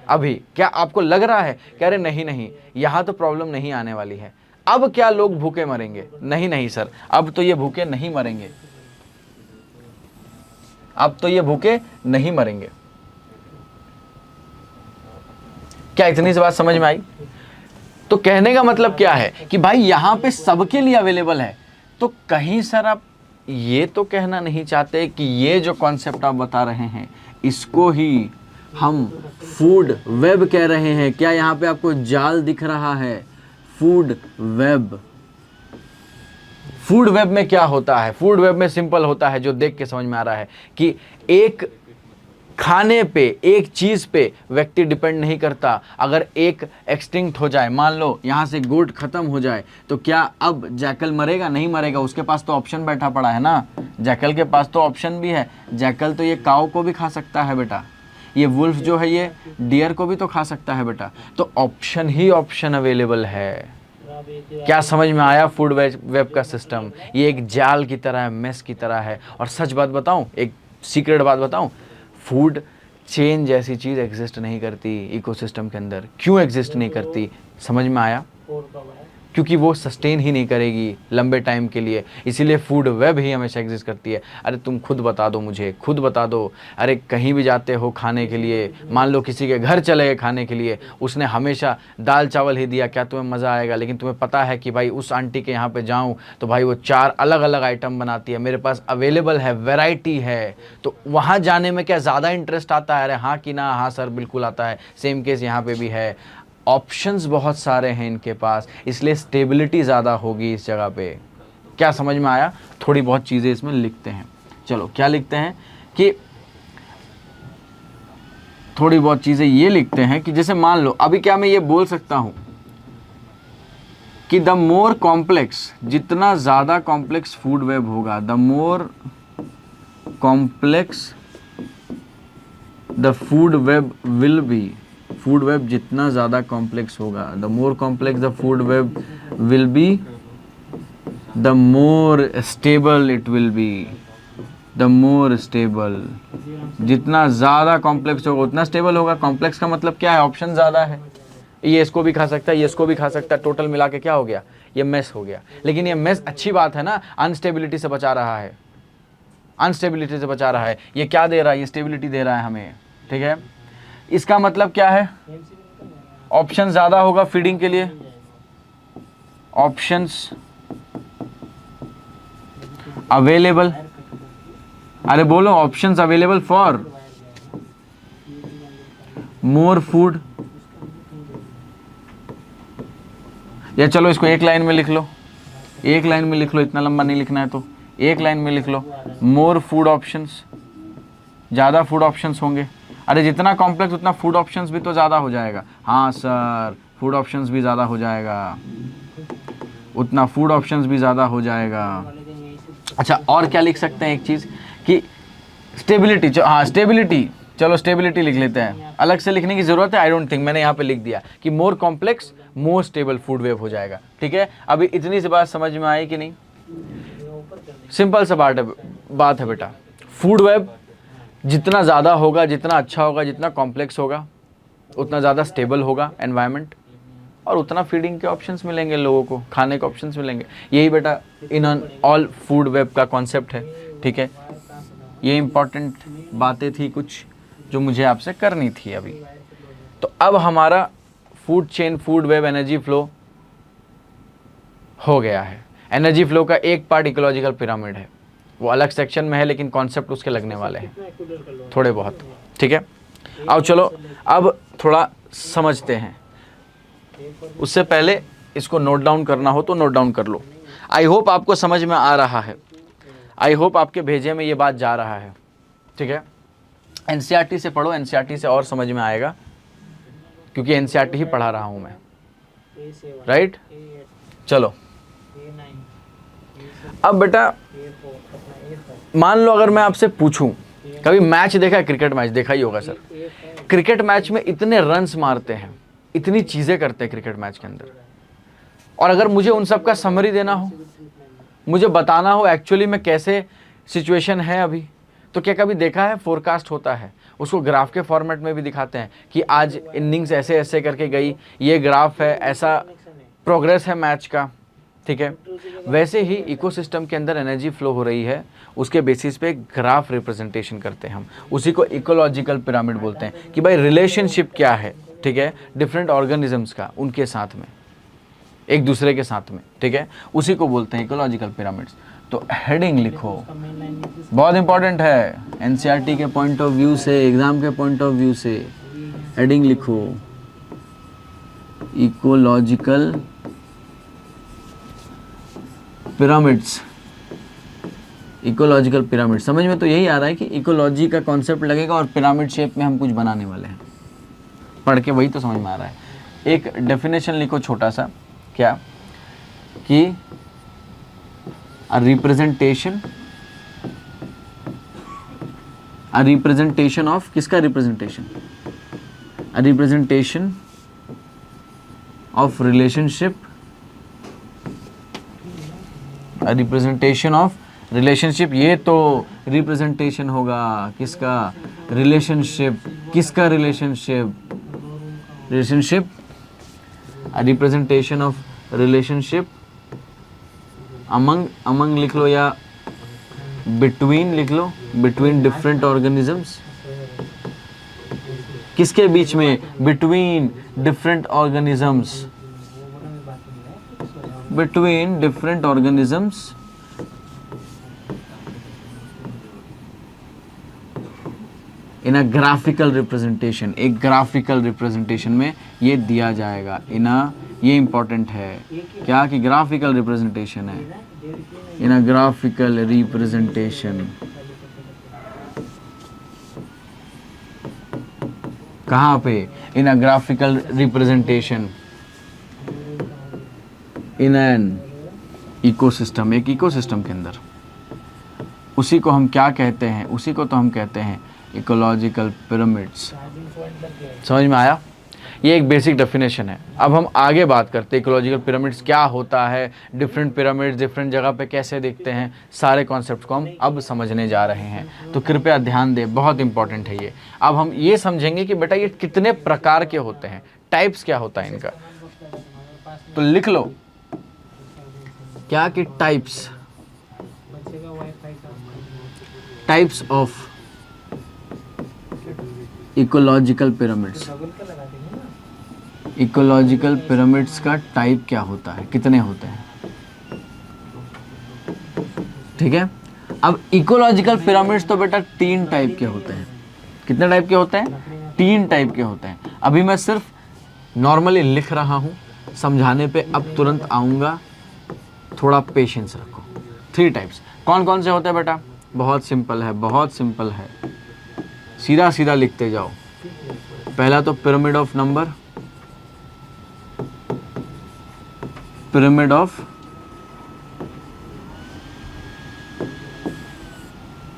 अभी क्या आपको लग रहा है कि अरे नहीं नहीं यहाँ तो प्रॉब्लम नहीं आने वाली है, अब क्या लोग भूखे मरेंगे? नहीं नहीं सर, अब तो ये भूखे नहीं मरेंगे, अब तो ये भूखे नहीं मरेंगे। क्या इतनी सी बात समझ में आई? तो कहने का मतलब क्या है कि भाई यहां पे सबके लिए अवेलेबल है। तो कहीं सर आप ये तो कहना नहीं चाहते कि ये जो कॉन्सेप्ट आप बता रहे हैं इसको ही हम फूड वेब कह रहे हैं? क्या यहाँ पे आपको जाल दिख रहा है? फूड वेब, फूड वेब में क्या होता है? फूड वेब में सिंपल होता है, जो देख के समझ में आ रहा है कि एक खाने पे, एक चीज पे व्यक्ति डिपेंड नहीं करता। अगर एक एक्सटिंक्ट हो जाए, मान लो यहां से गोट खत्म हो जाए, तो क्या अब जैकल मरेगा? नहीं मरेगा, उसके पास तो ऑप्शन बैठा पड़ा है ना। जैकल के पास तो ऑप्शन भी है, जैकल तो ये काऊ को भी खा सकता है बेटा, ये वुल्फ जो है ये डियर को भी तो खा सकता है बेटा। तो ऑप्शन ही ऑप्शन अवेलेबल है। क्या समझ में आया? फूड वेब का सिस्टम ये एक जाल की तरह है, मेस की तरह है। और सच बात बताऊं, एक सीक्रेट बात बताऊं, फूड चेन जैसी चीज़ एग्जिस्ट नहीं करती इकोसिस्टम के अंदर। क्यों एग्जिस्ट नहीं करती, समझ में आया? क्योंकि वो सस्टेन ही नहीं करेगी लंबे टाइम के लिए, इसीलिए फूड वेब ही हमेशा एग्जिस्ट करती है। अरे तुम खुद बता दो, मुझे खुद बता दो। अरे कहीं भी जाते हो खाने के लिए, मान लो किसी के घर चले गए खाने के लिए, उसने हमेशा दाल चावल ही दिया, क्या तुम्हें मज़ा आएगा? लेकिन तुम्हें पता है कि भाई उस आंटी के यहाँ पे जाऊँ तो भाई वो 4 अलग अलग आइटम बनाती है, मेरे पास अवेलेबल है, वैरायटी है, तो वहाँ जाने में क्या ज़्यादा इंटरेस्ट आता है? अरे हाँ कि ना? हाँ सर बिल्कुल आता है। सेम केस यहाँ पे भी है, ऑप्शंस बहुत सारे हैं इनके पास, इसलिए स्टेबिलिटी ज़्यादा होगी इस जगह पे। क्या समझ में आया? थोड़ी बहुत चीज़ें इसमें लिखते हैं। चलो क्या लिखते हैं कि थोड़ी बहुत चीज़ें ये लिखते हैं कि जैसे मान लो अभी क्या मैं ये बोल सकता हूँ कि द मोर कॉम्प्लेक्स, जितना ज़्यादा कॉम्प्लेक्स फूड वेब होगा, the more complex the food web will be, food web जितना ज़्यादा कॉम्प्लेक्स होगा, the more complex the food web will be, the more stable it will be, the more stable, जितना ज़्यादा complex होगा उतना stable होगा। Complex का मतलब क्या है? ऑप्शन ज़्यादा है, ये इसको भी खा सकता है, ये इसको भी खा सकता है, टोटल मिला के क्या हो गया? ये मेस हो गया। लेकिन ये मेस अच्छी बात है ना, अनस्टेबिलिटी से बचा रहा है, अनस्टेबिलिटी से बचा रहा है। ये क्या दे रहा है? ये स्टेबिलिटी दे रहा है हमें, ठीक है। इसका मतलब क्या है? ऑप्शन ज़्यादा होगा फीडिंग के लिए, ऑप्शंस अवेलेबल, अरे बोलो, options available for more food, या चलो इसको एक लाइन में लिख लो, एक लाइन में लिख लो, इतना लंबा नहीं लिखना है तो एक लाइन में लिख लो, मोर फूड ऑप्शंस, ज़्यादा फूड ऑप्शंस होंगे। अरे जितना कॉम्प्लेक्स उतना फूड ऑप्शंस भी तो ज़्यादा हो जाएगा। हाँ सर, फूड ऑप्शंस भी ज़्यादा हो जाएगा, उतना फूड ऑप्शंस भी ज़्यादा हो जाएगा। अच्छा और क्या लिख सकते हैं एक चीज़ कि स्टेबिलिटी, हाँ स्टेबिलिटी, चलो स्टेबिलिटी लिख लेते हैं, अलग से लिखने की ज़रूरत है आई डोंट थिंक, मैंने यहाँ पे लिख दिया कि more complex more stable food web हो जाएगा, ठीक है। अभी इतनी सी बात समझ में आई कि नहीं? सिंपल सा बात है बेटा, फूड वेब जितना ज़्यादा होगा, जितना अच्छा होगा, जितना कॉम्प्लेक्स होगा, उतना ज़्यादा स्टेबल होगा एनवायरनमेंट, और उतना फीडिंग के ऑप्शंस मिलेंगे लोगों को, खाने के ऑप्शंस मिलेंगे। यही बेटा इन ऑल फूड वेब का कॉन्सेप्ट है, ठीक है। ये इंपॉर्टेंट बातें थी कुछ जो मुझे आपसे करनी थी अभी। तो अब हमारा food chain, food web, energy flow हो गया है। एनर्जी फ्लो का एक पार्ट इकोलॉजिकल पिरामिड है, वो अलग सेक्शन में है, लेकिन कॉन्सेप्ट उसके लगने वाले हैं थोड़े बहुत, ठीक है। आओ चलो अब थोड़ा समझते हैं। उससे पहले इसको नोट डाउन करना हो तो नोट डाउन कर लो। आई होप आपको समझ में आ रहा है, आई होप आपके भेजे में ये बात जा रहा है, ठीक है। एनसीईआरटी से पढ़ो, एनसीईआरटी से और समझ में आएगा, क्योंकि एनसीईआरटी ही पढ़ा रहा हूँ मैं, राइट। चलो अब बेटा मान लो अगर मैं आपसे पूछूं, कभी मैच देखा है? क्रिकेट मैच देखा ही होगा सर। क्रिकेट मैच में इतने रन्स मारते हैं, इतनी चीज़ें करते हैं क्रिकेट मैच के अंदर, और अगर मुझे उन सब का समरी देना हो, मुझे बताना हो एक्चुअली में कैसे सिचुएशन है अभी, तो क्या कभी देखा है? फोरकास्ट होता है, उसको ग्राफ के फॉर्मेट में भी दिखाते हैं कि आज इनिंग्स ऐसे ऐसे करके गई, ये ग्राफ है, ऐसा प्रोग्रेस है मैच का, ठीक है। वैसे ही इकोसिस्टम के अंदर एनर्जी फ्लो हो रही है, उसके बेसिस पे ग्राफ रिप्रेजेंटेशन करते हैं हम, उसी को इकोलॉजिकल पिरामिड बोलते हैं कि भाई रिलेशनशिप क्या है, ठीक है, डिफरेंट ऑर्गेनिजम्स का उनके साथ में, एक दूसरे के साथ में, ठीक है, उसी को बोलते हैं इकोलॉजिकल पिरामिड्स। तो हेडिंग लिखो, बहुत इंपॉर्टेंट है एनसीईआरटी के पॉइंट ऑफ व्यू से, एग्जाम के पॉइंट ऑफ व्यू से। हेडिंग लिखो, इकोलॉजिकल पिरामिड्स, इकोलॉजिकल पिरामिड। समझ में तो यही आ रहा है कि इकोलॉजी का कॉन्सेप्ट लगेगा और पिरामिड शेप में हम कुछ बनाने वाले हैं, पढ़ के वही तो समझ में आ रहा है। एक डेफिनेशन लिखो छोटा सा, क्या कि a representation of, किसका representation? a representation of relationship, a representation of relationship, ये तो रिप्रेजेंटेशन होगा किसका, रिलेशनशिप, किसका relationship, relationship, representation of relationship among लिख लो या बिटवीन लिख लो, बिटवीन डिफरेंट ऑर्गेनिजम्स, किसके बीच में, between different organisms, between different organisms in a graphical representation, एक ग्राफिकल रिप्रेजेंटेशन में ये दिया जाएगा। इन अ, ये इंपॉर्टेंट है क्या कि ग्राफिकल रिप्रेजेंटेशन है, इन अ ग्राफिकल रिप्रेजेंटेशन, कहाँ पे, in a graphical representation in an ecosystem, एक इकोसिस्टम के अंदर। उसी को हम क्या कहते हैं, उसी को तो हम कहते हैं इकोलॉजिकल पिरामिड्स। समझ में आया? ये एक बेसिक डेफिनेशन है। अब हम आगे बात करते हैं इकोलॉजिकल पिरामिड्स क्या होता है, डिफरेंट पिरामिड्स डिफरेंट जगह पे कैसे दिखते हैं, सारे कॉन्सेप्ट को हम अब समझने जा रहे हैं। तो कृपया ध्यान दें, बहुत इंपॉर्टेंट है ये। अब हम ये समझेंगे कि बेटा ये कितने प्रकार के होते हैं, टाइप्स क्या होता है इनका। तो लिख लो क्या कि types of ecological pyramids. Ecological pyramids का टाइप क्या होता है, कितने होते हैं, ठीक है। अब इकोलॉजिकल पिरामिड्स तो बेटा 3 टाइप के होते हैं। कितने टाइप के होते हैं? 3 टाइप के होते हैं। अभी मैं सिर्फ नॉर्मली लिख रहा हूं, समझाने पे अब तुरंत आऊंगा, थोड़ा पेशेंस रखो। 3 टाइप्स कौन कौन से होते हैं बेटा? बहुत सिंपल है, बहुत सिंपल है, सीधा सीधा लिखते जाओ। पहला तो pyramid of number,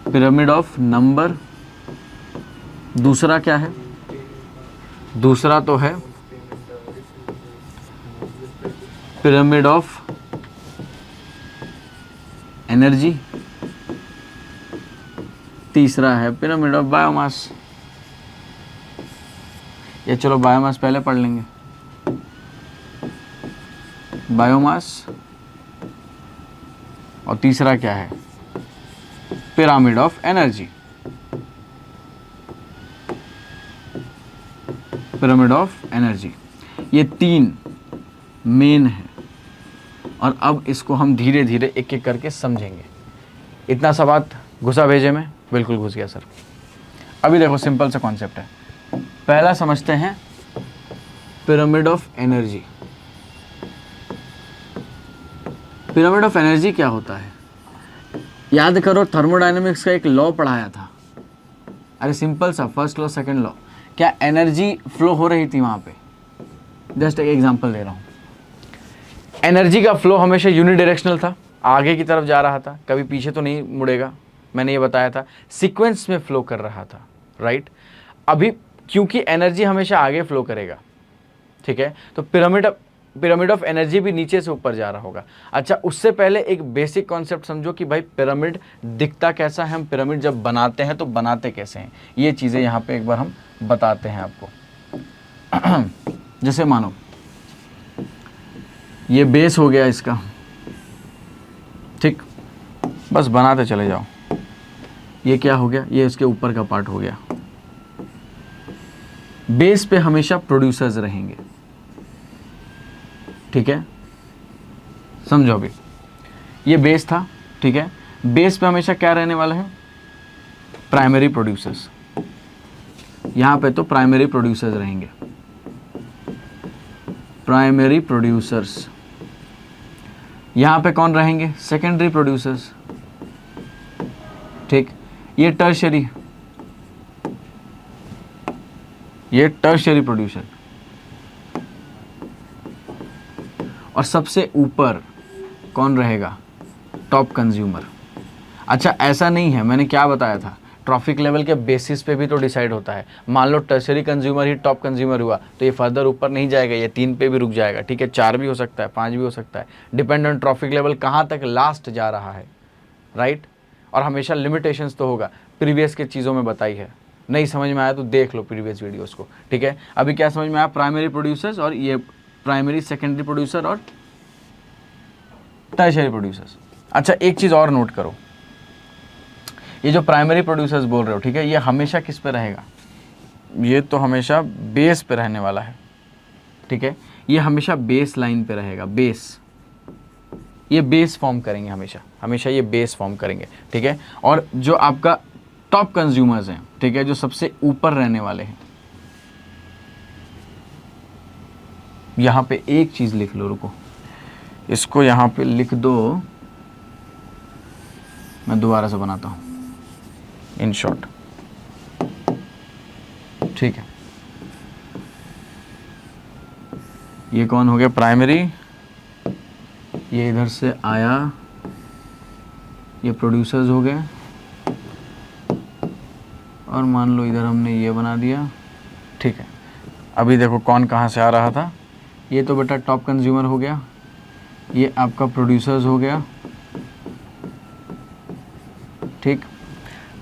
pyramid of number. दूसरा क्या है? दूसरा तो है पिरामिड ऑफ एनर्जी। तीसरा है पिरामिड ऑफ बायोमास। ये चलो बायोमास पहले पढ़ लेंगे। बायोमास, और तीसरा क्या है? Pyramid of energy. Pyramid of energy, ये 3 मेन है। और अब इसको हम धीरे धीरे एक एक करके समझेंगे। इतना सा बात घुसा भेजे में? बिल्कुल घुस गया सर। अभी देखो सिंपल सा कॉन्सेप्ट है। पहला समझते हैं pyramid of energy. Pyramid of energy क्या होता है? याद करो, थर्मोडायनेमिक्स का एक लॉ पढ़ाया था। अरे सिंपल सा, फर्स्ट लॉ सेकंड लॉ। क्या एनर्जी फ्लो हो रही थी वहां पे? जस्ट एक एग्जांपल दे रहा हूं। एनर्जी का फ्लो हमेशा यूनिडायरेक्शनल था, आगे की तरफ जा रहा था, कभी पीछे तो नहीं मुड़ेगा। मैंने ये बताया था, सीक्वेंस में फ्लो कर रहा था, राइट। अभी क्योंकि एनर्जी हमेशा आगे फ्लो करेगा, ठीक है, तो पिरामिड ऑफ एनर्जी भी नीचे से ऊपर जा रहा होगा। अच्छा, उससे पहले एक बेसिक कॉन्सेप्ट समझो कि भाई पिरामिड दिखता कैसा है, हम पिरामिड जब बनाते हैं तो बनाते कैसे हैं, ये चीज़ें यहाँ पे एक बार हम बताते हैं आपको। जैसे मानो ये बेस हो गया इसका, ठीक, बस बनाते चले जाओ। ये क्या हो गया? ये इसके ऊपर का पार्ट हो गया। बेस पे हमेशा प्रोड्यूसर्स रहेंगे, ठीक है, समझो। अभी ये बेस था, ठीक है, बेस पे हमेशा क्या रहने वाला है? Primary producers. यहां पे तो प्राइमरी प्रोड्यूसर्स रहेंगे, प्राइमरी प्रोड्यूसर्स। यहां पे कौन रहेंगे? सेकेंडरी प्रोड्यूसर्स, ठीक। ये टर्शियरी, ये टर्शियरी प्रोड्यूसर। और सबसे ऊपर कौन रहेगा? Top consumer. अच्छा, ऐसा नहीं है, मैंने क्या बताया था, ट्रॉफिक लेवल के बेसिस पे भी तो डिसाइड होता है। मान लो टर्शियरी कंज्यूमर ही टॉप कंज्यूमर हुआ तो ये फर्दर ऊपर नहीं जाएगा, ये 3 पे भी रुक जाएगा, ठीक है, 4 भी हो सकता है, 5 भी हो सकता है, डिपेंड ऑन ट्रॉफिक लेवल कहाँ तक लास्ट जा रहा है, राइट। और हमेशा लिमिटेशंस तो होगा, प्रीवियस के चीज़ों में बताई है, नहीं समझ में आया तो देख लो प्रीवियस वीडियोस को, ठीक है। अभी क्या समझ में आया, प्राइमरी प्रोड्यूसर्स और ये प्राइमरी सेकेंडरी प्रोड्यूसर और टर्शियरी प्रोड्यूसर्स। अच्छा एक चीज़ और नोट करो, ये जो प्राइमरी प्रोड्यूसर्स बोल रहे हो, ठीक है, ये हमेशा किस पे रहेगा, ये तो हमेशा बेस पे रहने वाला है, ठीक है। ये हमेशा बेस लाइन पे रहेगा, बेस, ये बेस फॉर्म करेंगे हमेशा, हमेशा ये बेस फॉर्म करेंगे, ठीक है। और जो आपका टॉप कंज्यूमर्स हैं, ठीक है, जो सबसे ऊपर रहने वाले हैं, यहां पे एक चीज लिख लो, रुको इसको यहां पे लिख दो, मैं दोबारा से बनाता हूं इन शॉर्ट, ठीक है। ये कौन हो गया, प्राइमरी, ये इधर से आया, ये प्रोड्यूसर्स हो गए, और मान लो इधर हमने ये बना दिया, ठीक है। अभी देखो कौन कहाँ से आ रहा था, ये तो बेटा टॉप कंज्यूमर हो गया, ये आपका प्रोड्यूसर्स हो गया, ठीक,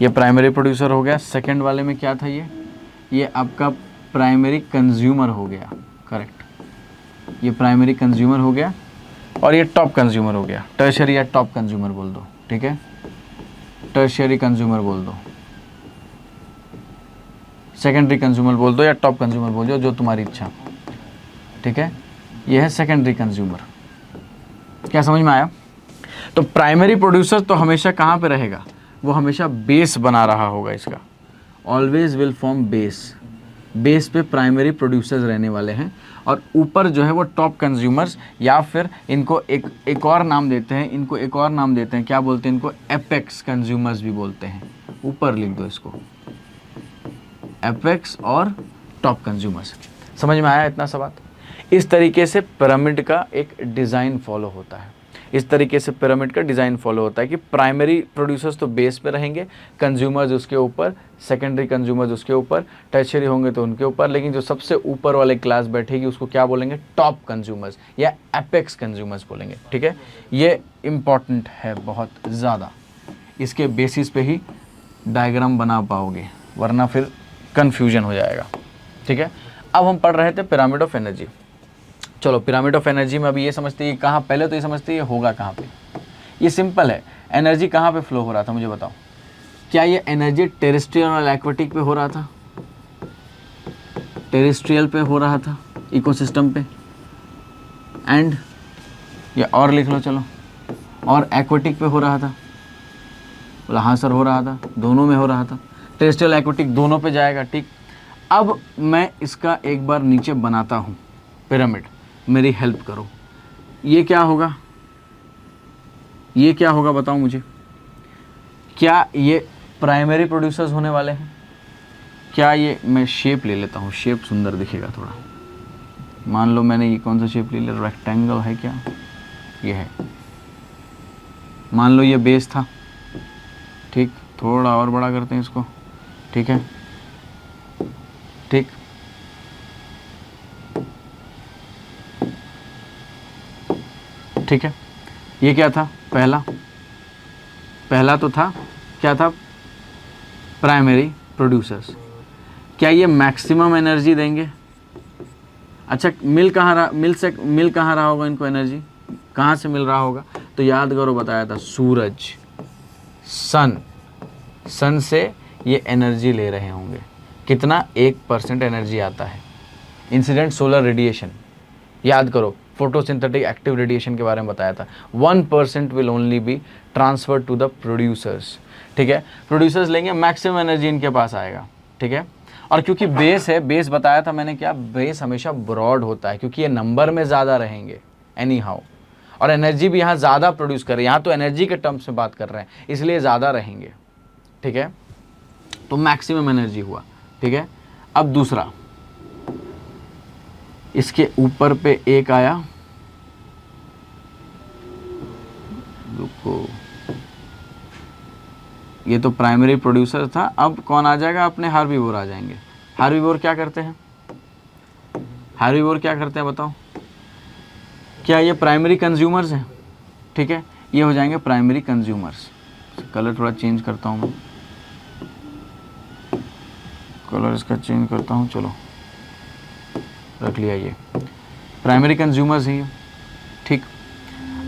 ये प्राइमरी प्रोड्यूसर हो गया। सेकंड वाले में क्या था, ये आपका प्राइमरी कंज्यूमर हो गया, करेक्ट, ये प्राइमरी कंज्यूमर हो गया, और ये टॉप कंज्यूमर हो गया, टर्शियरी या टॉप कंज्यूमर बोल दो, ठीक है, टर्शियरी कंज्यूमर बोल दो, सेकेंडरी कंज्यूमर बोल दो, या टॉप कंज्यूमर बोल दो, जो तुम्हारी इच्छा, ठीक है। ये है सेकेंडरी कंज्यूमर, क्या समझ में आया। तो प्राइमरी प्रोड्यूसर तो हमेशा कहाँ पे रहेगा, वो हमेशा बेस बना रहा होगा इसका, always will form base, base पे प्राइमरी प्रोड्यूसर्स रहने वाले हैं, और ऊपर जो है वो टॉप कंज्यूमर्स, या फिर इनको एक और नाम देते हैं, इनको एक और नाम देते हैं, क्या बोलते हैं इनको, एपेक्स कंज्यूमर्स भी बोलते हैं, ऊपर लिख दो इसको, एपेक्स और टॉप कंज्यूमर्स। समझ में आया इतना सा बात। इस तरीके से पिरामिड का एक डिज़ाइन फॉलो होता है, इस तरीके से पिरामिड का डिज़ाइन फॉलो होता है कि प्राइमरी प्रोड्यूसर्स तो बेस पे रहेंगे, कंज्यूमर्स उसके ऊपर, सेकेंडरी कंज्यूमर्स उसके ऊपर, टर्शियरी होंगे तो उनके ऊपर, लेकिन जो सबसे ऊपर वाले क्लास बैठेगी उसको क्या बोलेंगे, टॉप कंज्यूमर्स या एपेक्स कंज्यूमर्स बोलेंगे, ठीक है। ये इम्पॉर्टेंट है बहुत ज़्यादा, इसके बेसिस पे ही डायग्राम बना पाओगे, वरना फिर कन्फ्यूजन हो जाएगा, ठीक है। अब हम पढ़ रहे थे पिरामिड ऑफ एनर्जी। चलो पिरामिड ऑफ एनर्जी में अभी ये समझते हैं कहाँ, पहले तो ये समझते हैं ये होगा कहाँ पे। ये सिंपल है, एनर्जी कहाँ पे फ्लो हो रहा था मुझे बताओ, क्या ये एनर्जी टेरेस्ट्रियल और एक्वाटिक पे हो रहा था, टेरेस्ट्रियल पे हो रहा था, इकोसिस्टम पे, एंड या और लिख लो चलो, और एक्वाटिक पे हो रहा था, बोला हाँ सर हो रहा था, दोनों में हो रहा था, टेरेस्ट्रियल एक्वाटिक दोनों पे जाएगा, ठीक। अब मैं इसका एक बार नीचे बनाता हूँ पिरामिड, मेरी हेल्प करो, ये क्या होगा, ये क्या होगा बताओ मुझे, क्या ये प्राइमरी प्रोड्यूसर्स होने वाले हैं, क्या ये, मैं शेप ले लेता हूँ, शेप सुंदर दिखेगा थोड़ा, मान लो मैंने ये कौन सा शेप ले लिया, रेक्टेंगल है क्या, ये है, मान लो ये बेस था, ठीक, थोड़ा और बड़ा करते हैं इसको, ठीक है, ठीक, ठीक है। ये क्या था, पहला तो था, क्या था, प्राइमरी प्रोड्यूसर्स, क्या ये मैक्सिमम एनर्जी देंगे, अच्छा मिल कहाँ रहा होगा इनको एनर्जी, कहाँ से मिल रहा होगा, तो याद करो बताया था, सूरज, सन से ये एनर्जी ले रहे होंगे, कितना, 1% एनर्जी आता है, इंसिडेंट सोलर रेडिएशन, याद करो फोटोसिंथेटिक एक्टिव रेडिएशन के बारे में बताया था, 1% will only be transfer to the producers, ठीक है। प्रोड्यूसर्स लेंगे, मैक्सिमम एनर्जी इनके पास आएगा, ठीक है। और क्योंकि बेस है, बेस बताया था मैंने क्या, बेस हमेशा ब्रॉड होता है, क्योंकि ये नंबर में ज़्यादा रहेंगे एनी हाउ, और एनर्जी भी यहाँ ज़्यादा प्रोड्यूस कर रहे हैं, यहाँ तो एनर्जी के टर्म्स में बात कर रहे हैं, इसलिए ज़्यादा रहेंगे, ठीक है। तो मैक्सिमम एनर्जी हुआ, ठीक है। अब दूसरा, इसके ऊपर पे एक आया, रुको, ये तो प्राइमरी प्रोड्यूसर था, अब कौन आ जाएगा, अपने हार्बीवोर आ जाएंगे। हार्बीवोर क्या करते हैं, हार्बीवोर क्या करते हैं बताओ, क्या ये प्राइमरी कंज्यूमर्स हैं, ठीक है, ये हो जाएंगे प्राइमरी कंज्यूमर्स, कलर थोड़ा चेंज करता हूँ मैं, कलर इसका चेंज करता हूँ। चलो रख लिया, ये प्राइमरी कंज्यूमर्स हैं, ठीक।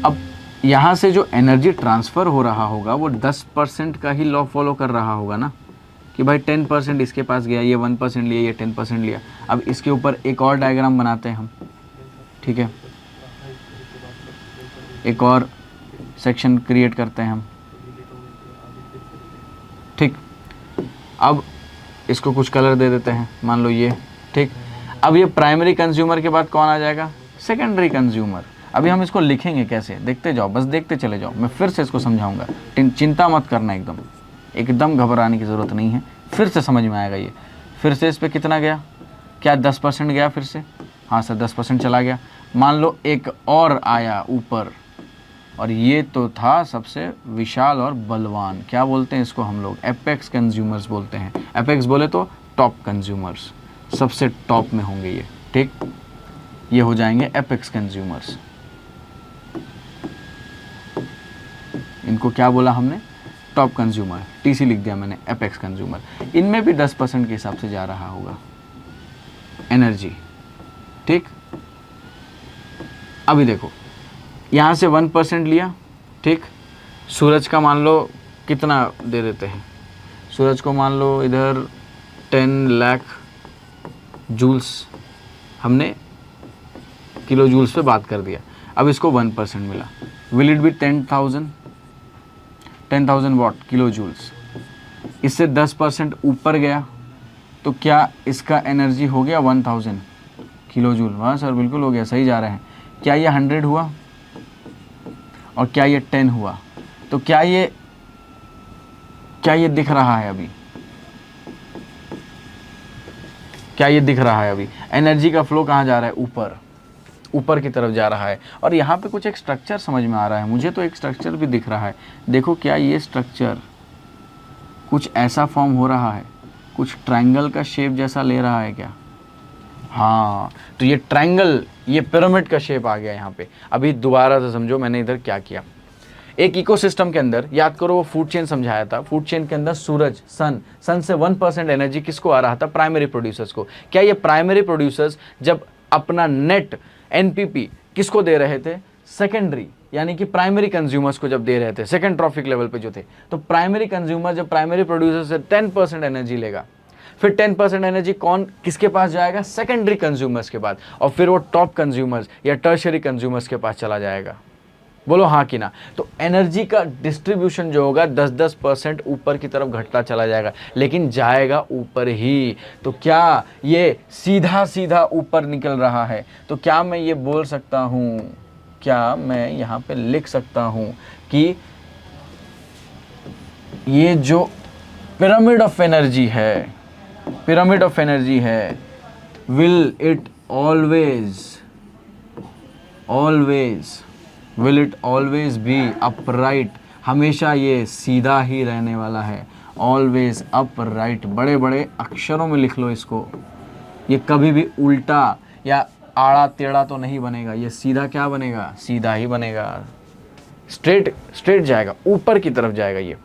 अब यहाँ से जो एनर्जी ट्रांसफ़र हो रहा होगा वो 10% का ही लॉ फॉलो कर रहा होगा ना, कि भाई 10% इसके पास गया, ये 1% लिया, ये 10% लिया। अब इसके ऊपर एक और डायग्राम बनाते हैं हम, ठीक है, एक और सेक्शन क्रिएट करते हैं हम, ठीक। अब इसको कुछ कलर दे देते हैं, मान लो ये, ठीक। अब ये प्राइमरी कंज्यूमर के बाद कौन आ जाएगा? Secondary consumer. अभी हम इसको लिखेंगे कैसे, देखते जाओ, बस देखते चले जाओ, मैं फिर से इसको समझाऊंगा, चिंता मत करना, एकदम घबराने की ज़रूरत नहीं है, फिर से समझ में आएगा ये। फिर से इस पर कितना गया, क्या 10% गया फिर से? हाँ सर 10% चला गया। मान लो एक और आया ऊपर, और ये तो था सबसे विशाल और बलवान, क्या बोलते हैं इसको हम लोग? एपेक्स कंज्यूमर्स बोलते हैं। एपेक्स बोले तो टॉप कंज्यूमर्स, सबसे टॉप में होंगे ये, ठीक। ये हो जाएंगे एपेक्स कंज्यूमर्स। इनको क्या बोला हमने? टॉप कंज्यूमर, टीसी लिख दिया मैंने, एपेक्स कंज्यूमर। इनमें भी 10% के हिसाब से जा रहा होगा एनर्जी, ठीक। अभी देखो यहाँ से 1% लिया, ठीक। सूरज का मान लो कितना दे देते हैं, सूरज को मान लो इधर 10 लाख जूल्स, हमने किलो जूल्स पे बात कर दिया। अब इसको 1% मिला, will it be 10,000 watt kilo joules. इससे 10% ऊपर गया तो क्या इसका एनर्जी हो गया 1000 किलो जूल? हाँ सर बिल्कुल हो गया, सही जा रहे हैं। क्या ये 100 हुआ और क्या ये 10 हुआ? तो क्या ये दिख रहा है अभी? क्या ये दिख रहा है अभी? एनर्जी का फ्लो कहाँ जा रहा है? ऊपर की तरफ जा रहा है। और यहाँ पे कुछ एक स्ट्रक्चर समझ में आ रहा है, मुझे तो एक स्ट्रक्चर भी दिख रहा है। देखो क्या ये स्ट्रक्चर कुछ ऐसा फॉर्म हो रहा है, कुछ ट्रायंगल का शेप जैसा ले रहा है क्या? हाँ, तो ये ट्रायंगल, ये पिरामिड का शेप आ गया यहाँ पे। अभी दोबारा से समझो मैंने इधर क्या किया। एक इकोसिस्टम के अंदर, याद करो वो फूड चेन समझाया था, फूड चेन के अंदर सूरज, सन से 1% एनर्जी किसको आ रहा था? प्राइमरी प्रोड्यूसर्स को। क्या ये प्राइमरी प्रोड्यूसर्स जब अपना नेट एनपीपी किसको दे रहे थे? सेकेंडरी, यानी कि प्राइमरी कंज्यूमर्स को जब दे रहे थे, सेकेंड ट्रॉफिक लेवल पे जो थे। तो प्राइमरी कंज्यूमर जब प्राइमरी प्रोड्यूसर से 10% एनर्जी लेगा, फिर 10% एनर्जी कौन किसके पास जाएगा? सेकेंडरी कंज्यूमर्स के पास, और फिर वो टॉप कंज्यूमर्स या टर्शरी कंज्यूमर्स के पास चला जाएगा। बोलो हाँ कि ना? तो एनर्जी का डिस्ट्रीब्यूशन जो होगा 10% ऊपर की तरफ घटता चला जाएगा, लेकिन जाएगा ऊपर ही। तो क्या ये सीधा सीधा ऊपर निकल रहा है? तो क्या मैं ये बोल सकता हूँ, क्या मैं यहाँ पे लिख सकता हूँ कि ये जो पिरामिड ऑफ एनर्जी है, will it always be upright? हमेशा ये सीधा ही रहने वाला है, ऑलवेज अपराइट। बड़े बड़े अक्षरों में लिख लो इसको, ये कभी भी उल्टा या आड़ा टेढ़ा तो नहीं बनेगा, ये सीधा क्या बनेगा? सीधा ही बनेगा, स्ट्रेट जाएगा, ऊपर की तरफ जाएगा ये,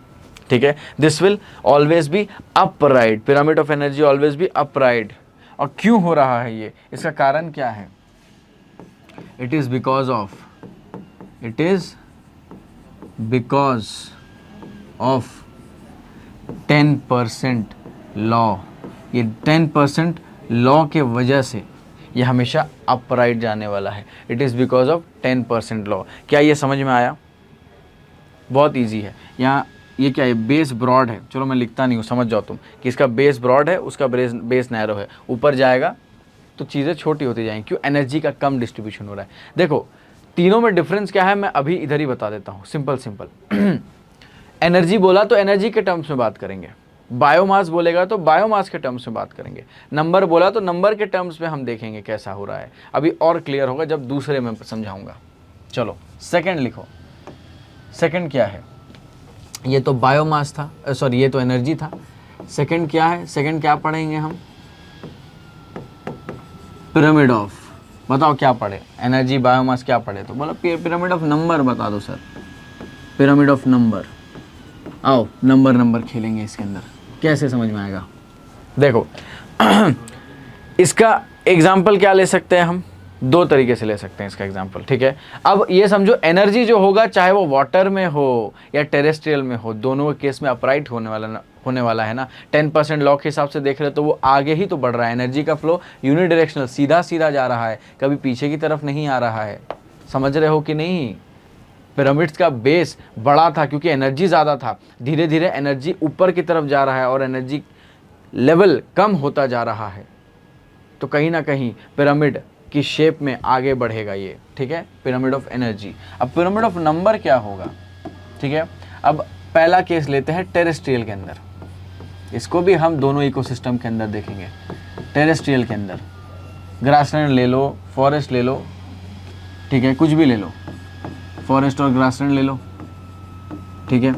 ठीक है। This will always be upright, pyramid of energy always be upright. और क्यों हो रहा है ये? इसका कारण क्या है? It is because of 10% law. ये 10% लॉ के वजह से ये हमेशा अपराइट जाने वाला है। It is because of 10% law. क्या ये समझ में आया? बहुत इजी है। यहाँ ये क्या है? बेस ब्रॉड है, चलो मैं लिखता नहीं हूँ, समझ जाओ तुम कि इसका बेस ब्रॉड है, उसका बेस नैरो है। ऊपर जाएगा तो चीज़ें छोटी होती जाएंगी, क्यों? एनर्जी का कम डिस्ट्रीब्यूशन हो रहा है। देखो तीनों में डिफरेंस क्या है, मैं अभी इधर ही बता देता हूँ, सिंपल। एनर्जी बोला तो एनर्जी के टर्म्स में बात करेंगे, बायोमास बोलेगा तो बायोमास के टर्म्स में बात करेंगे, नंबर बोला तो नंबर के टर्म्स में हम देखेंगे कैसा हो रहा है। अभी और क्लियर होगा जब दूसरे में समझाऊंगा। चलो सेकंड लिखो। सेकंड क्या है? ये तो बायोमास था, सॉरी ये तो एनर्जी था। सेकंड क्या है? सेकंड क्या पढ़ेंगे हम? पिरामिड ऑफ, बताओ क्या पढ़े? एनर्जी, बायोमास क्या पढ़े? तो बोला पिरामिड ऑफ नंबर बता दो सर, पिरामिड ऑफ नंबर। आओ नंबर खेलेंगे इसके अंदर, कैसे समझ में आएगा। देखो इसका एग्जाम्पल क्या ले सकते हैं हम, दो तरीके से ले सकते हैं इसका एग्जाम्पल, ठीक है। अब ये समझो एनर्जी जो होगा चाहे वो वाटर में हो या टेरेस्ट्रियल में हो, दोनों के केस में अपराइट होने वाला है ना। 10% लॉ के हिसाब से देख रहे हो तो वो आगे ही तो बढ़ रहा है, एनर्जी का फ्लो यूनिडायरेक्शनल सीधा सीधा जा रहा है, कभी पीछे की तरफ नहीं आ रहा है। समझ रहे हो कि नहीं। पिरामिड्स का बेस बड़ा था क्योंकि एनर्जी ज़्यादा था, धीरे धीरे एनर्जी ऊपर की तरफ जा रहा है और एनर्जी लेवल कम होता जा रहा है, तो कहीं ना कहीं पिरामिड की शेप में आगे बढ़ेगा ये, ठीक है। Pyramid of energy. अब पिरामिड ऑफ नंबर क्या होगा, ठीक है। अब पहला केस लेते हैं टेरेस्ट्रियल के अंदर, इसको भी हम दोनों इकोसिस्टम के अंदर देखेंगे। टेरेस्ट्रियल के अंदर ग्रासलैंड ले लो, फॉरेस्ट ले लो, ठीक है, कुछ भी ले लो, फॉरेस्ट और ग्रासलैंड ले लो, ठीक है,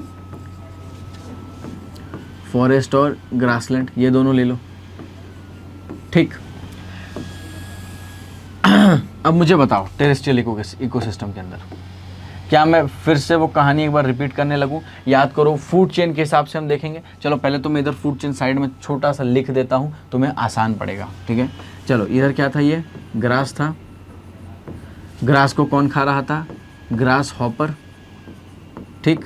फॉरेस्ट और ग्रासलैंड ये दोनों ले लो, ठीक। अब मुझे बताओ टेरेस्ट्रियल इकोसिस्टम के अंदर, क्या मैं फिर से वो कहानी एक बार रिपीट करने लगूं? याद करो, फूड चेन के हिसाब से हम देखेंगे। चलो पहले तो मैं इधर फूड चेन साइड में छोटा सा लिख देता हूं, तुम्हें आसान पड़ेगा, ठीक है। चलो इधर क्या था, ये ग्रास था, ग्रास को कौन खा रहा था, ग्रास हॉपर, ठीक।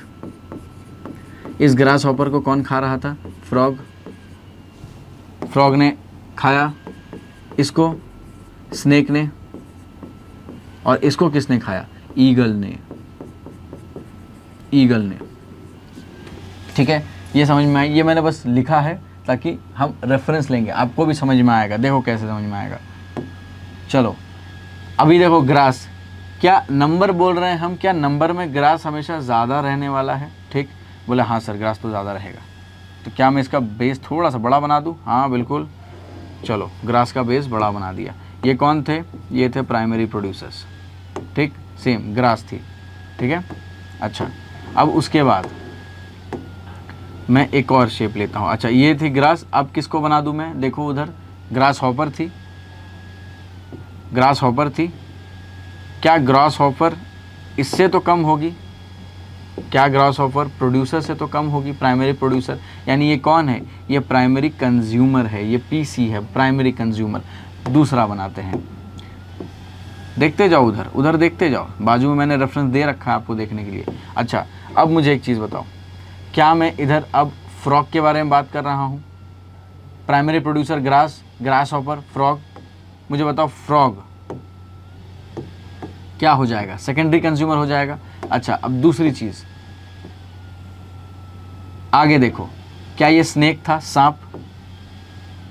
इस ग्रास हॉपर को कौन खा रहा था, फ्रॉग, फ्रॉग ने खाया इसको, स्नेक ने, और इसको किसने खाया, ईगल ने, ईगल ने, ठीक है। ये समझ में आई, ये मैंने बस लिखा है ताकि हम रेफरेंस लेंगे, आपको भी समझ में आएगा। देखो कैसे समझ में आएगा। चलो अभी देखो ग्रास, क्या नंबर बोल रहे हैं हम, क्या नंबर में ग्रास हमेशा ज़्यादा रहने वाला है, ठीक। बोले हाँ सर ग्रास तो ज़्यादा रहेगा, तो क्या मैं इसका बेस थोड़ा सा बड़ा बना दूं? हाँ बिल्कुल, चलो ग्रास का बेस बड़ा बना दिया। ये कौन थे, ये थे प्राइमरी प्रोड्यूसर्स, ठीक, सेम ग्रास थी, ठीक है। अच्छा अब उसके बाद मैं एक और शेप लेता हूँ। अच्छा ये थी ग्रास, अब किसको बना दूँ मैं, देखो उधर ग्रास हॉपर थी, ग्रास हॉपर थी, क्या ग्रास हॉपर इससे तो कम होगी, क्या ग्रास हॉपर प्रोड्यूसर से तो कम होगी, प्राइमरी प्रोड्यूसर, यानी ये कौन है, ये प्राइमरी कंज्यूमर है, ये पीसी है, प्राइमरी कंज्यूमर। दूसरा बनाते हैं, देखते जाओ उधर उधर देखते जाओ, बाजू में मैंने रेफरेंस दे रखा है आपको देखने के लिए। अच्छा अब मुझे एक चीज़ बताओ, क्या मैं इधर अब फ्रॉग के बारे में बात कर रहा हूँ, primary producer grass, grass hopper, frog, मुझे बताओ फ्रॉग क्या हो जाएगा, सेकेंडरी कंज्यूमर हो जाएगा। अच्छा अब दूसरी चीज़ आगे देखो, क्या ये स्नेक था, सांप,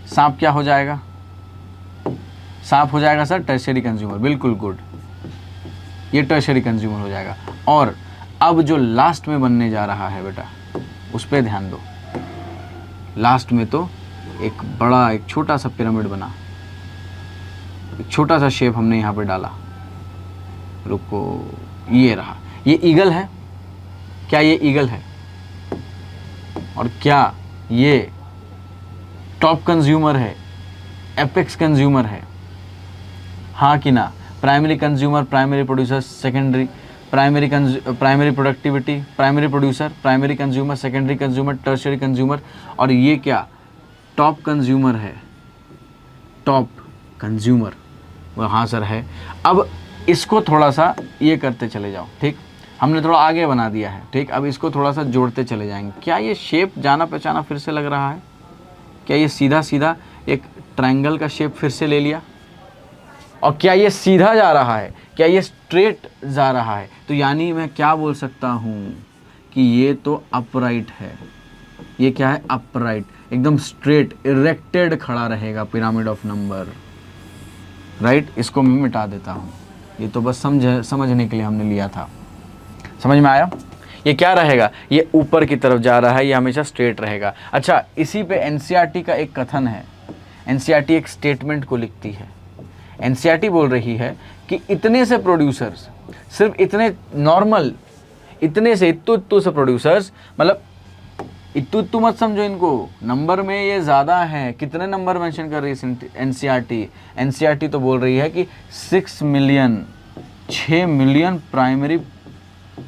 सांप क्या हो जाएगा, सांप हो जाएगा सर टर्शियरी कंज्यूमर, बिल्कुल गुड, ये टर्शियरी कंज्यूमर हो जाएगा। और अब जो लास्ट में बनने जा रहा है बेटा उस पर ध्यान दो, लास्ट में तो एक बड़ा एक छोटा सा पिरामिड बना, एक छोटा सा शेप हमने यहाँ पे डाला, रुको ये रहा, ये ईगल है, क्या ये ईगल है, और क्या ये टॉप कंज्यूमर है, एपेक्स कंज्यूमर है, हाँ कि ना, primary consumer, primary producer, secondary, primary productivity, primary producer, primary consumer, secondary consumer, tertiary consumer, और ये क्या टॉप कंज्यूमर है, टॉप कंज्यूमर, वो हाँ सर है। अब इसको थोड़ा सा ये करते चले जाओ, ठीक, हमने थोड़ा आगे बना दिया है, ठीक। अब इसको थोड़ा सा जोड़ते चले जाएंगे, क्या ये शेप जाना पहचाना फिर से लग रहा है, क्या ये सीधा सीधा एक ट्रायंगल का शेप फिर से ले लिया, और क्या ये सीधा जा रहा है, क्या ये स्ट्रेट जा रहा है, तो यानी मैं क्या बोल सकता हूँ कि ये तो अपराइट है, ये क्या है अपराइट, एकदम स्ट्रेट इरेक्टेड खड़ा रहेगा पिरामिड ऑफ नंबर, राइट। इसको मैं मिटा देता हूँ, ये तो बस समझने के लिए हमने लिया था, समझ में आया। ये क्या रहेगा, ये ऊपर की तरफ जा रहा है, ये हमेशा स्ट्रेट रहेगा। अच्छा इसी पे एनसीईआरटी का एक कथन है, एनसीईआरटी एक स्टेटमेंट को लिखती है, एनसीईआरटी बोल रही है कि इतने से प्रोड्यूसर्स, सिर्फ इतने नॉर्मल, इतने से इत्तू से प्रोड्यूसर्स, मतलब इत्तू मत समझो इनको, नंबर में ये ज़्यादा है, कितने नंबर मेंशन कर रही है एनसीईआरटी, एनसीईआरटी तो बोल रही है कि 6 मिलियन प्राइमरी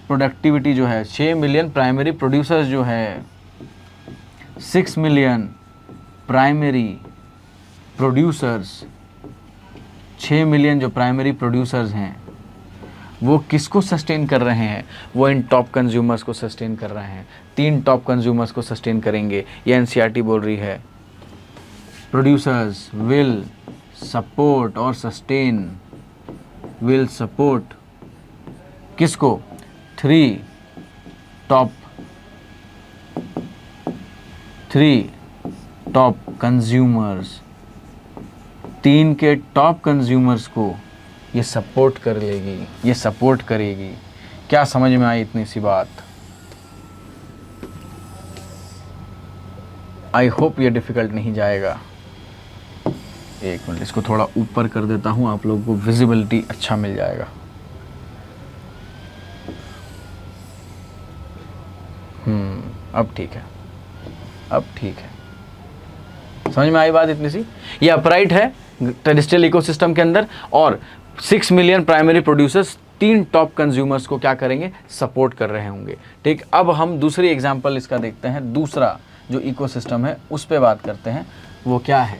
प्रोडक्टिविटी जो है, 6 मिलियन प्राइमरी प्रोड्यूसर्स जो है, 6 मिलियन प्राइमरी प्रोड्यूसर्स, 6 मिलियन जो प्राइमरी प्रोड्यूसर्स हैं वो किसको सस्टेन कर रहे हैं? वो इन टॉप कंज्यूमर्स को सस्टेन कर रहे हैं। 3 टॉप कंज्यूमर्स को सस्टेन करेंगे, ये एनसीईआरटी बोल रही है। प्रोड्यूसर्स विल सपोर्ट और सस्टेन, विल सपोर्ट किसको? 3 टॉप कंज्यूमर्स, 3 के टॉप कंज्यूमर्स को ये सपोर्ट कर लेगी, ये सपोर्ट करेगी। क्या समझ में आई इतनी सी बात? आई होप ये डिफिकल्ट नहीं जाएगा। एक मिनट, इसको थोड़ा ऊपर कर देता हूँ, आप लोगों को विजिबिलिटी अच्छा मिल जाएगा। अब ठीक है, अब ठीक है, समझ में आई बात इतनी सी? ये अपराइट है टेरेस्ट्रियल इकोसिस्टम के अंदर, और 6 million primary producers 3 top consumers को क्या करेंगे? सपोर्ट कर रहे होंगे। ठीक, अब हम दूसरी एग्जांपल इसका देखते हैं। दूसरा जो इकोसिस्टम है उस पे बात करते हैं। वो क्या है?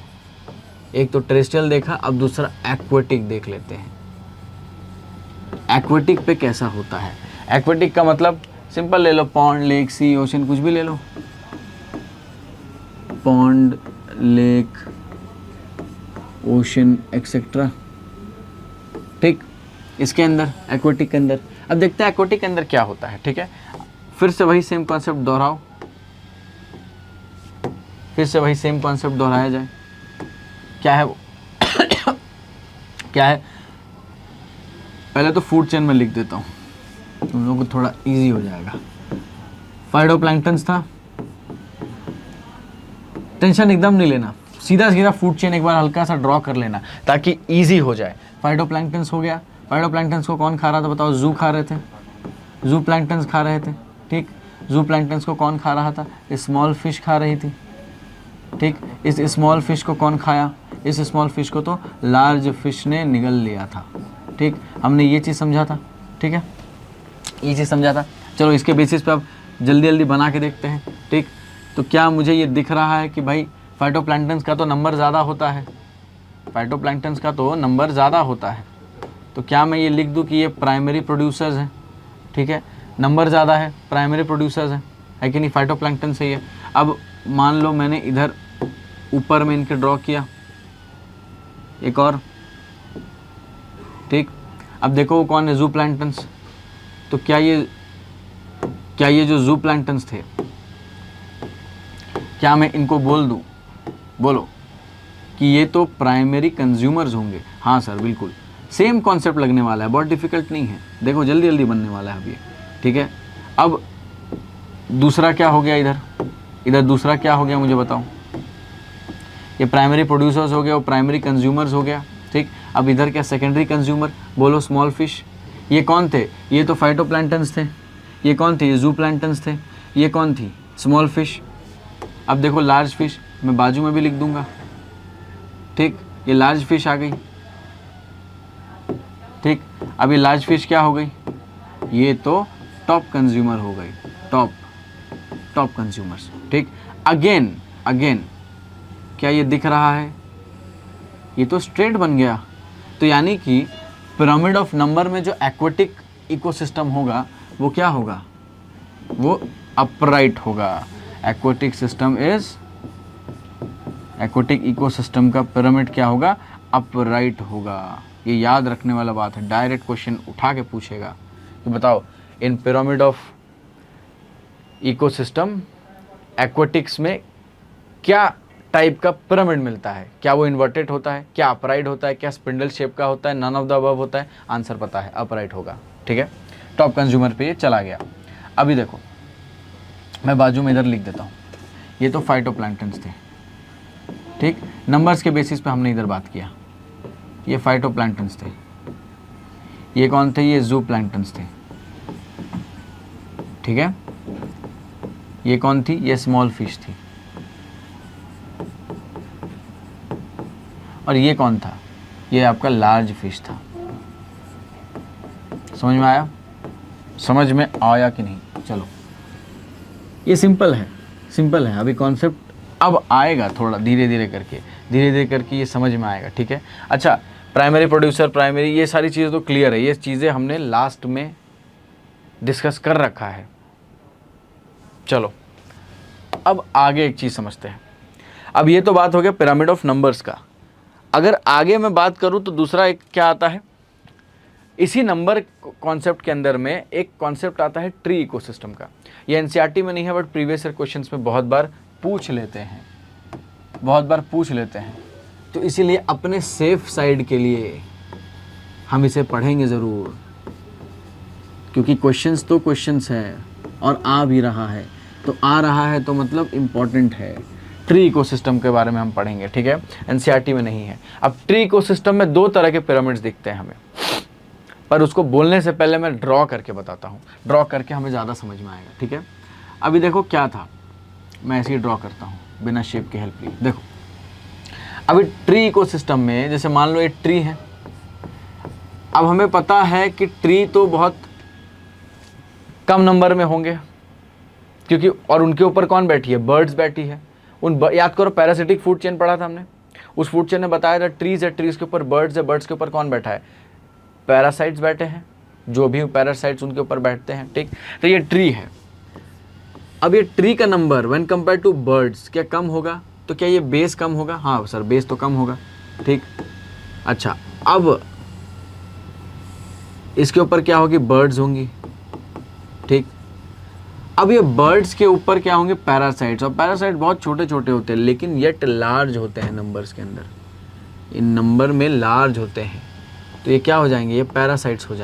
एक तो टेरेस्ट्रियल देखा, अब दूसरा एक्वेटिक देख लेते हैं। एक्वेटिक पे कैसा होता है? एक्वेटिक का मतलब सिंपल ले लो, पॉन्ड, लेक, सी, ओशन, कुछ भी ले लो। Pond, lake, ocean etcetera. ठीक, इसके अंदर एक्वेटिक के अंदर अब देखते हैं एक्वेटिक के अंदर क्या होता है। ठीक है, फिर से वही सेम कॉन्सेप्ट दोहराओ, फिर से वही सेम कॉन्सेप्ट दोहराया जाए। क्या है वो? क्या है? पहले तो फूड चेन में लिख देता हूँ, तुम लोगों को थोड़ा इजी हो जाएगा। फाइटोप्लैंक्टन्स था, टेंशन एकदम नहीं लेना, सीधा सीधा फूड चेन एक बार हल्का सा ड्रॉ कर लेना ताकि इजी हो जाए। फाइटोप्लैंक्टन्स हो गया। फाइटोप्लैंक्टन्स को कौन खा रहा था बताओ? जू खा रहे थे, जू प्लैंक्टन्स खा रहे थे। ठीक, जू प्लैंक्टन्स को कौन खा रहा था? स्मॉल फिश खा रही थी। ठीक, इस स्मॉल फिश को कौन खाया? इस स्मॉल फिश को तो लार्ज फिश ने निगल लिया था। ठीक, हमने ये चीज़ समझा था। ठीक है, ये चीज़ समझा था। चलो इसके बेसिस पे अब जल्दी जल्दी बना के देखते हैं। ठीक, तो क्या मुझे ये दिख रहा है कि भाई फाइटोप्लैंक्टन्स का तो नंबर ज़्यादा होता है, फाइटोप्लैंक्टन्स का तो नंबर ज़्यादा होता है, तो क्या मैं ये लिख दूँ कि ये प्राइमरी प्रोड्यूसर्स हैं? ठीक है, नंबर ज़्यादा है, प्राइमरी प्रोड्यूसर्स हैं, है कि नहीं? फाइटोप्लैंक्टन से ही है। अब मान लो मैंने इधर ऊपर में इनके ड्रॉ किया, एक और। ठीक, अब देखो वो कौन है? जू प्लैंक्टन्स। तो क्या ये जो जू प्लैंक्टन्स थे, क्या मैं इनको बोल दूं, बोलो, कि ये तो प्राइमरी कंज्यूमर्स होंगे? हाँ सर, बिल्कुल सेम कॉन्सेप्ट लगने वाला है, बहुत डिफिकल्ट नहीं है। देखो जल्दी जल्दी बनने वाला है अब ये। ठीक है, अब दूसरा क्या हो गया? इधर दूसरा क्या हो गया मुझे बताओ? ये प्राइमरी प्रोड्यूसर्स हो गया, वो प्राइमरी कंज्यूमर्स हो गया। ठीक, अब इधर क्या? Secondary consumer. बोलो, स्मॉल फिश। ये कौन थे? ये तो फाइटोप्लैंक्टन्स थे। ये कौन थे? ये जू प्लैंक्टन्स थे। ये कौन थी? Small fish. अब देखो लार्ज फिश, मैं बाजू में भी लिख दूंगा। ठीक, ये लार्ज फिश आ गई। ठीक, अब ये लार्ज फिश क्या हो गई? ये तो टॉप कंज्यूमर हो गई, टॉप कंज्यूमर्स। ठीक, अगेन क्या ये दिख रहा है? ये तो स्ट्रेट बन गया। तो यानी कि पिरामिड ऑफ नंबर में जो एक्वेटिक इकोसिस्टम होगा वो क्या होगा? वो अपराइट होगा। एक्वेटिक इकोसिस्टम का पिरामिड क्या होगा? अपराइट होगा। ये याद रखने वाला बात है, डायरेक्ट क्वेश्चन उठा के पूछेगा कि बताओ इन पिरामिड ऑफ इकोसिस्टम एक्वेटिक्स में क्या टाइप का पिरामिड मिलता है? क्या वो इन्वर्टेड होता है? क्या अपराइट होता है? क्या स्पिंडल शेप का होता है? नन ऑफ द अबव होता है? आंसर पता है, अपराइट होगा। ठीक है, टॉप कंज्यूमर पे ये चला गया। अभी देखो मैं बाजू में इधर लिख देता हूँ, ये तो फाइटोप्लैंक्टन्स थे। ठीक, नंबर्स के बेसिस पे हमने इधर बात किया, ये फाइटोप्लैंक्टन्स थे। ये कौन थे? ये जू प्लैंक्टन्स थे। ठीक है, ये कौन थी? ये स्मॉल फिश थी। और ये कौन था? ये आपका लार्ज फिश था। समझ में आया? समझ में आया कि नहीं? चलो, ये सिंपल है। अभी कॉन्सेप्ट अब आएगा थोड़ा धीरे धीरे करके ये समझ में आएगा, ठीक है। अच्छा, प्राइमरी प्रोड्यूसर, प्राइमरी, ये सारी चीज़ें तो क्लियर है, ये चीज़ें हमने लास्ट में डिस्कस कर रखा है। चलो अब आगे एक चीज़ समझते हैं। अब ये तो बात हो गया पिरामिड ऑफ नंबर्स का। अगर आगे मैं बात करूँ तो दूसरा एक क्या आता है, इसी नंबर कॉन्सेप्ट के अंदर में एक कॉन्सेप्ट आता है ट्री इकोसिस्टम का। ये एनसीईआरटी में नहीं है, बट प्रीवियस ईयर क्वेश्चंस में बहुत बार पूछ लेते हैं। तो इसीलिए अपने सेफ साइड के लिए हम इसे पढ़ेंगे ज़रूर, क्योंकि क्वेश्चंस हैं और आ भी रहा है, तो मतलब इम्पॉर्टेंट है। ट्री इकोसिस्टम के बारे में हम पढ़ेंगे, ठीक है, एनसीईआरटी में नहीं है। अब ट्री इकोसिस्टम में 2 तरह के पिरामिड्स दिखते हैं हमें, पर उसको बोलने से पहले मैं ड्रॉ करके बताता हूँ, ड्रॉ करके हमें ज़्यादा समझ में आएगा, ठीक है। अभी देखो क्या था, मैं ऐसे ही ड्रॉ करता हूँ बिना शेप के हेल्प लिए। देखो अभी ट्री इकोसिस्टम में जैसे मान लो एक ट्री है। अब हमें पता है कि ट्री तो बहुत कम नंबर में होंगे, क्योंकि और उनके ऊपर कौन बैठी है, बर्ड्स बैठी है। याद करो पैरासिटिक फूड चेन पढ़ा था हमने, उस फूड चेन ने बताया था ट्रीज है, ट्रीज के ऊपर बर्ड्स है, बर्ड्स के ऊपर कौन बैठा है, पैरासाइट्स बैठे हैं, जो भी पैरासाइट्स उनके ऊपर बैठते हैं, ठीक। तो ये ट्री है। अब ये ट्री का number when compare to birds क्या कम होगा? तो क्या ये बेस कम होगा? हाँ सर, बेस तो कम होगा, ठीक। अच्छा, अब इसके ऊपर क्या होगी, बर्ड्स होंगी, ठीक। अब ये बर्ड्स के ऊपर क्या होंगे, पैरासाइट्स। और पैरासाइट बहुत छोटे छोटे होते हैं, लेकिन येट लार्ज होते हैं नंबर्स के अंदर, इन नंबर में लार्ज होते हैं। तो ये क्या हो जाएंगे, ये पैरासाइट्स हो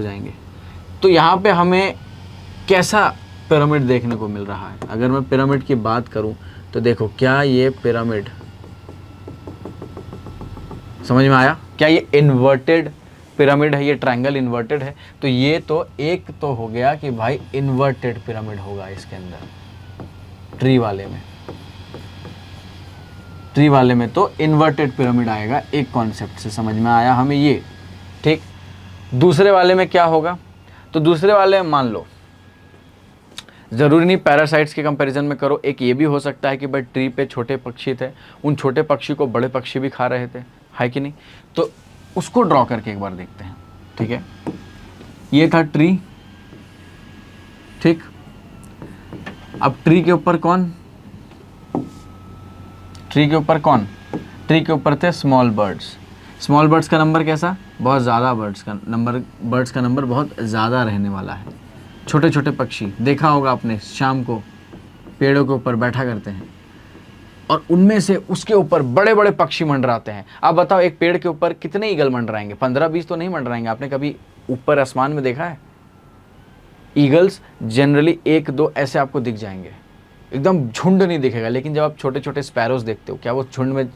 जाएंगे। तो यहाँ पे हमें कैसा पिरामिड देखने को मिल रहा है? अगर मैं पिरामिड की बात करूँ तो देखो, क्या ये पिरामिड समझ में आया? क्या ये इन्वर्टेड पिरामिड है, ये ट्रायंगल इन्वर्टेड है? तो ये तो एक तो हो गया कि भाई इन्वर्टेड पिरामिड होगा इसके अंदर। ट्री वाले में तो इन्वर्टेड पिरामिड आएगा, एक कॉन्सेप्ट से समझ में आया हमें ये, ठीक। दूसरे वाले में क्या होगा? तो दूसरे वाले में मान लो, ज़रूरी नहीं पैरासाइट्स के कंपैरिजन में करो, एक ये भी हो सकता है कि भाई ट्री पे छोटे पक्षी थे, उन छोटे पक्षी को बड़े पक्षी भी खा रहे थे, है कि नहीं? तो उसको ड्रॉ करके एक बार देखते हैं, ठीक है। ये था ट्री, ठीक। अब ट्री के ऊपर कौन? ट्री के ऊपर थे स्मॉल बर्ड्स का नंबर कैसा? बहुत ज़्यादा। बर्ड्स का नंबर बहुत ज़्यादा रहने वाला है। छोटे छोटे पक्षी देखा होगा आपने, शाम को पेड़ों के ऊपर बैठा करते हैं, और उनमें से उसके ऊपर बड़े बड़े पक्षी मंडराते हैं। आप बताओ, एक पेड़ के ऊपर कितने ईगल मंडराएंगे? 15-20 तो नहीं मंडराएंगे। आपने कभी ऊपर आसमान में देखा है? ईगल्स जनरली 1-2 ऐसे आपको दिख जाएंगे, एकदम झुंड नहीं दिखेगा। लेकिन जब आप छोटे छोटे स्पैरोज देखते हो, क्या वो झुंड में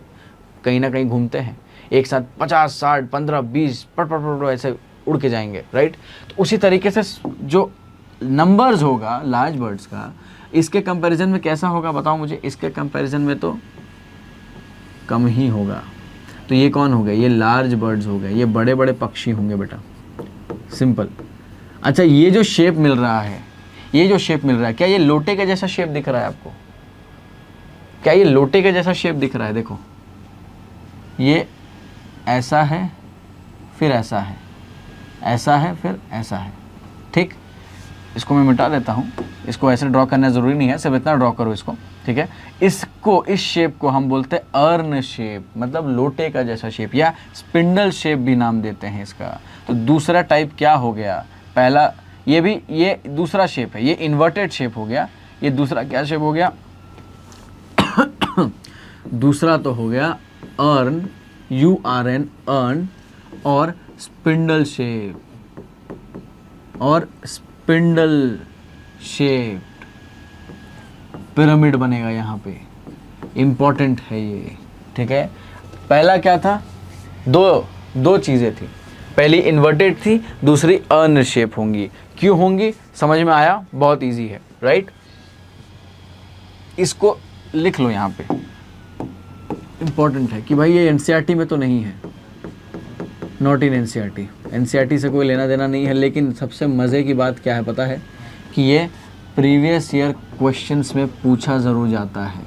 कहीं ना कहीं घूमते हैं? एक साथ 50, 60, 15, 20 पट ऐसे उड़ के जाएंगे, राइट। तो उसी तरीके से जो नंबर्स होगा लार्ज बर्ड्स का, इसके कंपैरिजन में कैसा होगा बताओ मुझे? इसके कंपैरिजन में तो कम ही होगा। तो ये कौन हो गए? ये लार्ज बर्ड्स हो गए, ये बड़े बड़े पक्षी होंगे बेटा, सिंपल। अच्छा, ये जो शेप मिल रहा है, क्या ये लोटे के जैसा शेप दिख रहा है आपको? क्या ये लोटे के जैसा शेप दिख रहा है? देखो, ये ऐसा है, फिर ऐसा है, ऐसा है, फिर ऐसा है, ठीक। इसको मैं मिटा देता हूँ, इसको ऐसे ड्रॉ करना ज़रूरी नहीं है, सिर्फ इतना ड्रॉ करो इसको, ठीक है। इस शेप को हम बोलते हैं अर्न शेप, मतलब लोटे का जैसा शेप, या स्पिंडल शेप भी नाम देते हैं इसका। तो दूसरा टाइप क्या हो गया? पहला ये दूसरा शेप है, ये इन्वर्टेड शेप हो गया। ये दूसरा क्या शेप हो गया? दूसरा तो हो गया अर्न, URN, अर्न, और स्पिंडल शेप्ड पिरामिड बनेगा यहाँ पे। इम्पॉर्टेंट है ये, ठीक है। पहला क्या था? दो चीज़ें थी, पहली इन्वर्टेड थी, दूसरी अर्न शेप होंगी। क्यों होंगी? समझ में आया? बहुत इजी है, राइट। इसको लिख लो यहाँ पे, इम्पॉर्टेंट है कि भाई ये एनसीईआरटी में तो नहीं है, नॉट इन एनसीईआरटी। एनसीईआरटी से कोई लेना देना नहीं है, लेकिन सबसे मज़े की बात क्या है पता है कि ये प्रीवियस ईयर क्वेश्चंस में पूछा ज़रूर जाता है।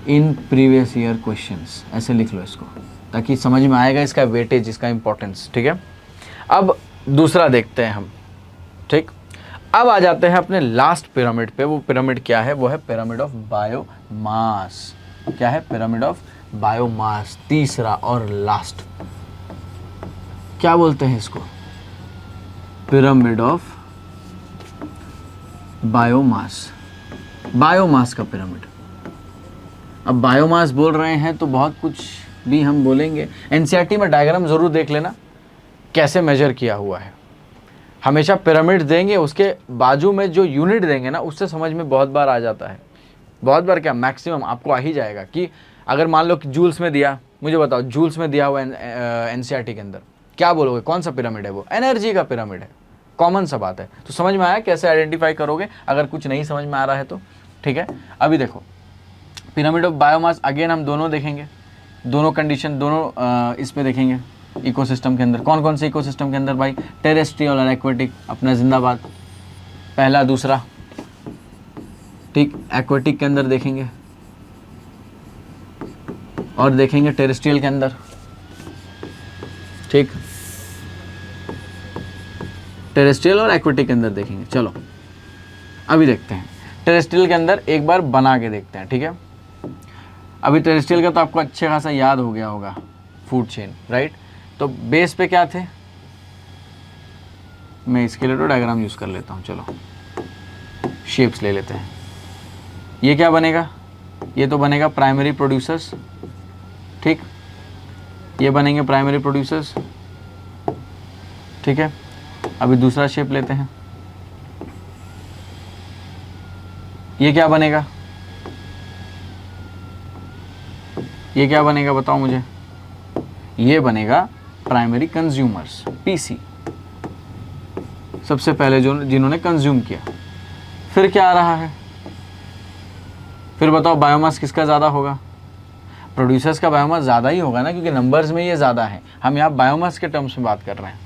इन प्रीवियस ईयर क्वेश्चंस ऐसे लिख लो इसको, ताकि समझ में आएगा इसका वेटेज, इसका इंपॉर्टेंस। ठीक है, अब दूसरा देखते हैं हम। ठीक, अब आ जाते हैं अपने लास्ट पिरामिड पे। वो पिरामिड क्या है? वो है पिरामिड ऑफ बायोमास। क्या है? पिरामिड ऑफ बायोमास, तीसरा और लास्ट। क्या बोलते हैं इसको? पिरामिड ऑफ बायोमास, बायोमास का पिरामिड। अब बायोमास बोल रहे हैं तो बहुत कुछ भी हम बोलेंगे। एनसीईआरटी में डायग्राम जरूर देख लेना कैसे मेजर किया हुआ है। हमेशा पिरामिड देंगे, उसके बाजू में जो यूनिट देंगे ना, उससे समझ में बहुत बार आ जाता है। बहुत बार क्या, मैक्सिमम आपको आ ही जाएगा कि अगर मान लो कि जूल्स में दिया, मुझे बताओ जूल्स में दिया हुआ एनसीईआरटी के अंदर, क्या बोलोगे? कौन सा पिरामिड है वो? एनर्जी का पिरामिड है। कॉमन सा बात है। तो समझ में आया कैसे आइडेंटिफाई करोगे अगर कुछ नहीं समझ में आ रहा है तो? ठीक है, अभी देखो पिरामिड ऑफ बायोमास, अगेन हम दोनों देखेंगे, दोनों कंडीशन, दोनों इसमें देखेंगे इकोसिस्टम के अंदर। कौन कौन से इकोसिस्टम के अंदर भाई? टेरेस्ट्रियल और एक्वेटिक, अपना जिंदाबाद, पहला दूसरा। ठीक, एक्वेटिक के अंदर देखेंगे और देखेंगे टेरेस्ट्रियल के अंदर। ठीक, टेरेस्ट्रियल और एक्वेटिक के अंदर देखेंगे। चलो अभी देखते हैं टेरेस्ट्रियल के अंदर, एक बार बना के देखते हैं। ठीक है, अभी टेरेस्ट्रियल का तो आपको अच्छे खासा याद हो गया होगा, फूड चेन, राइट? तो बेस पे क्या थे? मैं इसके लिए तो डायग्राम यूज कर लेता हूँ। चलो शेप्स ले लेते हैं। ये क्या बनेगा? ये तो बनेगा प्राइमरी प्रोड्यूसर्स। ठीक, ये बनेंगे प्राइमरी प्रोड्यूसर्स। ठीक है, अभी दूसरा शेप लेते हैं। ये क्या बनेगा? ये क्या बनेगा बताओ मुझे? ये बनेगा प्राइमरी कंज्यूमर्स, पीसी, सबसे पहले जो जिन्होंने कंज्यूम किया। फिर क्या आ रहा है? फिर बताओ बायोमास किसका ज़्यादा होगा? प्रोड्यूसर्स का बायोमास ज़्यादा ही होगा ना, क्योंकि नंबर्स में ये ज़्यादा है। हम यहाँ बायोमास के टर्म्स में बात कर रहे हैं।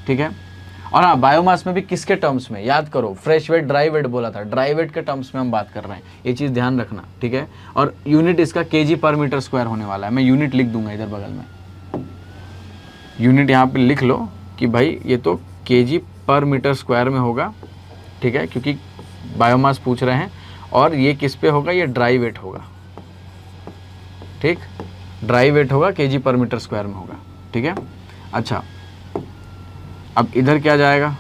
ठीक है, और हाँ, बायोमास में भी किसके टर्म्स में? याद करो, फ्रेश वेट, ड्राई वेट बोला था, ड्राई वेट के टर्म्स में हम बात कर रहे हैं, ये चीज़ ध्यान रखना। ठीक है, और यूनिट इसका केजी पर मीटर स्क्वायर होने वाला है। मैं यूनिट लिख दूंगा इधर बगल में, यूनिट यहाँ पे लिख लो कि भाई ये तो केजी पर मीटर स्क्वायर में होगा। ठीक है, क्योंकि बायोमास पूछ रहे हैं। और ये किस पे होगा? ये ड्राई वेट होगा। ठीक, ड्राई वेट होगा, केजी पर मीटर स्क्वायर में होगा। ठीक है, अच्छा अब इधर क्या जाएगा?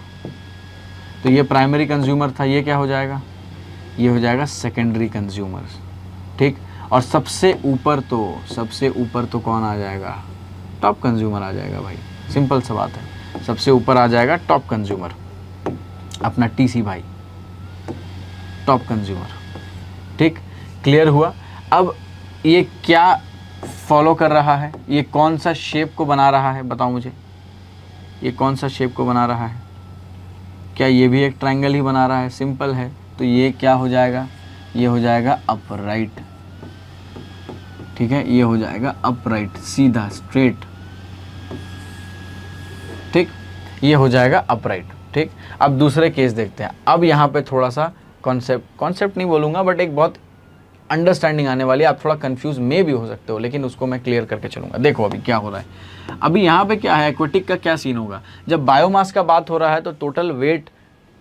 तो ये प्राइमरी कंज्यूमर था, ये क्या हो जाएगा? ये हो जाएगा सेकेंडरी कंज्यूमर्स। ठीक, और सबसे ऊपर तो कौन आ जाएगा? टॉप कंज्यूमर आ जाएगा भाई, सिंपल सा बात है। सबसे ऊपर आ जाएगा टॉप कंज्यूमर, अपना टीसी भाई, टॉप कंज्यूमर। ठीक, क्लियर हुआ? अब ये क्या फॉलो कर रहा है? ये कौन सा शेप को बना रहा है बताओ मुझे? ये कौन सा शेप को बना रहा है? क्या ये भी एक ट्रायंगल ही बना रहा है? सिंपल है। तो ये क्या हो जाएगा? ये हो जाएगा अपराइट। ठीक है, ये हो जाएगा अपराइट, सीधा, स्ट्रेट। ठीक, ये हो जाएगा अपराइट। ठीक, अब दूसरे केस देखते हैं। अब यहाँ पे थोड़ा सा कॉन्सेप्ट नहीं बोलूँगा, बट एक बहुत अंडरस्टैंडिंग आने वाली है। आप थोड़ा कंफ्यूज में भी हो सकते हो, लेकिन उसको मैं क्लियर करके चलूँगा। देखो अभी क्या हो रहा है। अभी यहाँ पे क्या है, एक्वेटिक का क्या सीन होगा? जब बायोमास का बात हो रहा है तो टोटल वेट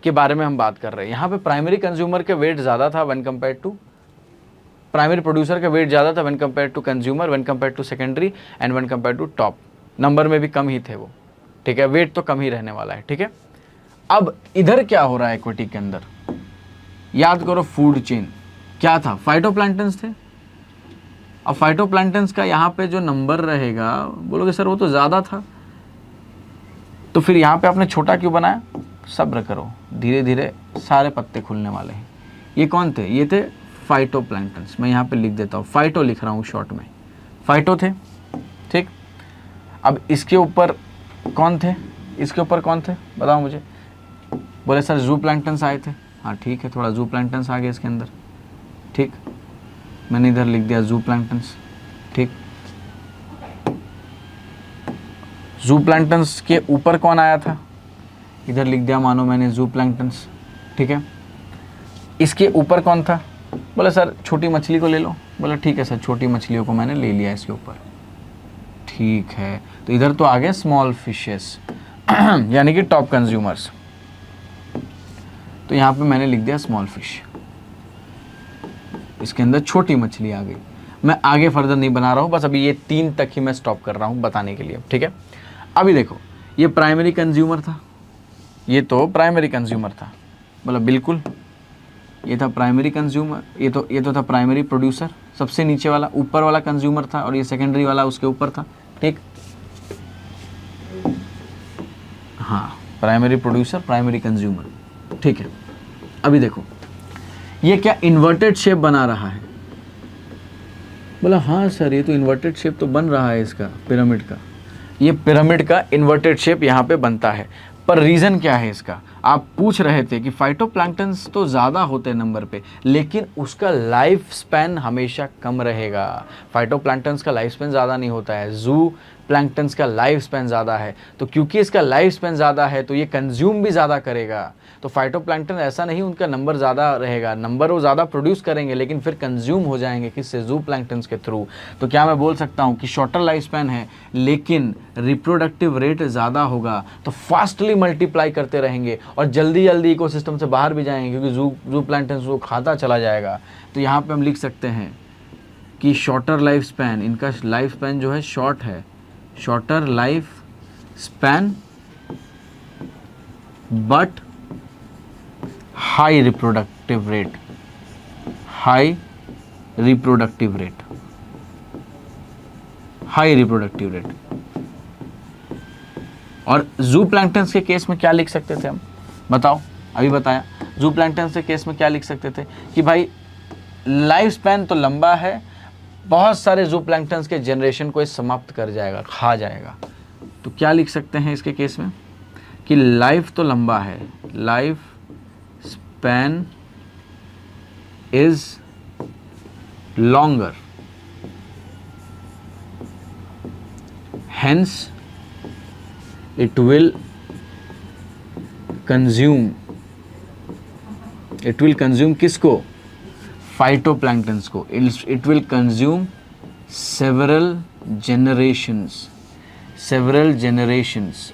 के बारे में हम बात कर रहे हैं। यहाँ पे प्राइमरी कंज्यूमर के वेट ज़्यादा था one compare to, primary producer का वेट ज़्यादा था one compare to consumer, one compare to secondary and one compare to top. Number में भी कम ही थे वो। ठीक है, वेट तो कम ही रहने वाला है। ठीक है, अब इधर क्या हो रहा है एक्वेटिक के अंदर? याद करो, फूड चेन क्या था? फाइटोप्लैंक्टन्स थे। अब फाइटोप्लैंक्टन्स का यहाँ पे जो नंबर रहेगा, बोलोगे सर वो तो ज़्यादा था, तो फिर यहाँ पे आपने छोटा क्यों बनाया? सब्र करो, धीरे धीरे सारे पत्ते खुलने वाले हैं। ये कौन थे? ये थे फाइटोप्लैंक्टन्स। मैं यहाँ पे लिख देता हूँ, फाइटो लिख रहा हूँ शॉर्ट में, फाइटो थे। ठीक, अब इसके ऊपर कौन थे? इसके ऊपर कौन थे बताओ मुझे? बोले सर जू प्लैंक्टन्स आए थे। हाँ ठीक है, थोड़ा जू प्लैंक्टन्स आ गया इसके अंदर। ठीक, मैंने इधर लिख दिया जू प्लैंक्टन्स। ठीक, ज़ूप्लैंक्टन्स के ऊपर कौन आया था, इधर लिख दिया मानो मैंने ज़ूप्लैंक्टन्स, ठीक है। इसके ऊपर कौन था, बोला सर छोटी मछली को ले लो, बोला ठीक है सर छोटी मछलियों को मैंने ले लिया इसके ऊपर, ठीक है। तो इधर तो आ गए स्मॉल फिशेस यानी कि टॉप कंज्यूमर्स, तो यहाँ पे मैंने लिख दिया स्मॉल फिश, इसके अंदर छोटी मछली आ गई। मैं आगे फर्दर नहीं बना रहा हूँ, बस अभी ये 3 तक ही मैं स्टॉप कर रहा हूँ बताने के लिए, ठीक है। अभी देखो ये प्राइमरी कंज्यूमर था, ये तो प्राइमरी कंज्यूमर था, बोला बिल्कुल ये था प्राइमरी कंज्यूमर, ये तो था प्राइमरी प्रोड्यूसर, सबसे नीचे वाला ऊपर वाला कंज्यूमर था और ये सेकेंडरी वाला उसके ऊपर था, ठीक। हाँ प्राइमरी प्रोड्यूसर प्राइमरी कंज्यूमर, ठीक है। अभी देखो ये क्या इन्वर्टेड शेप बना रहा है, बोला हाँ सर ये तो इन्वर्टेड शेप तो बन रहा है इसका पिरामिड का, ये पिरामिड का इन्वर्टेड शेप यहाँ पे बनता है। पर रीज़न क्या है इसका, आप पूछ रहे थे कि फाइटोप्लैंक्टन्स तो ज़्यादा होते हैं नंबर पे, लेकिन उसका लाइफ स्पैन हमेशा कम रहेगा। फाइटोप्लैंक्टन्स का लाइफ स्पैन ज़्यादा नहीं होता है, ज़ू प्लैंक्टन्स का लाइफ स्पैन ज़्यादा है। तो क्योंकि इसका लाइफ स्पैन ज़्यादा है तो ये कंज्यूम भी ज़्यादा करेगा। तो फाइटोप्लैंक्टन ऐसा नहीं उनका नंबर ज़्यादा रहेगा, नंबर वो ज़्यादा प्रोड्यूस करेंगे लेकिन फिर कंज्यूम हो जाएंगे किससे, ज़ू प्लैंक्टन्स के थ्रू। तो क्या मैं बोल सकता हूँ कि शॉर्टर लाइफ स्पैन है लेकिन रिप्रोडक्टिव रेट ज़्यादा होगा, तो फास्टली मल्टीप्लाई करते रहेंगे और जल्दी जल्दी इकोसिस्टम से बाहर भी जाएंगे क्योंकि ज़ू प्लैंक्टन्स को खाता चला जाएगा। तो यहाँ पर हम लिख सकते हैं कि शॉर्टर लाइफ स्पैन, इनका लाइफ स्पैन जो है शॉर्ट है, shorter life span but high reproductive rate, high reproductive rate, high reproductive rate. और ज़ू प्लैंक्टन्स के केस में क्या लिख सकते थे हम, बताओ, अभी बताया। ज़ू प्लैंक्टन्स के केस में क्या लिख सकते थे कि भाई लाइफ स्पैन तो लंबा है, बहुत सारे ज़ू प्लैंक्टन्स के जनरेशन को समाप्त कर जाएगा, खा जाएगा। तो क्या लिख सकते हैं इसके केस में कि लाइफ तो लंबा है, life span is longer, hence it will consume किसको, फाइटोप्लैंक्टन्स को। it will consume several generations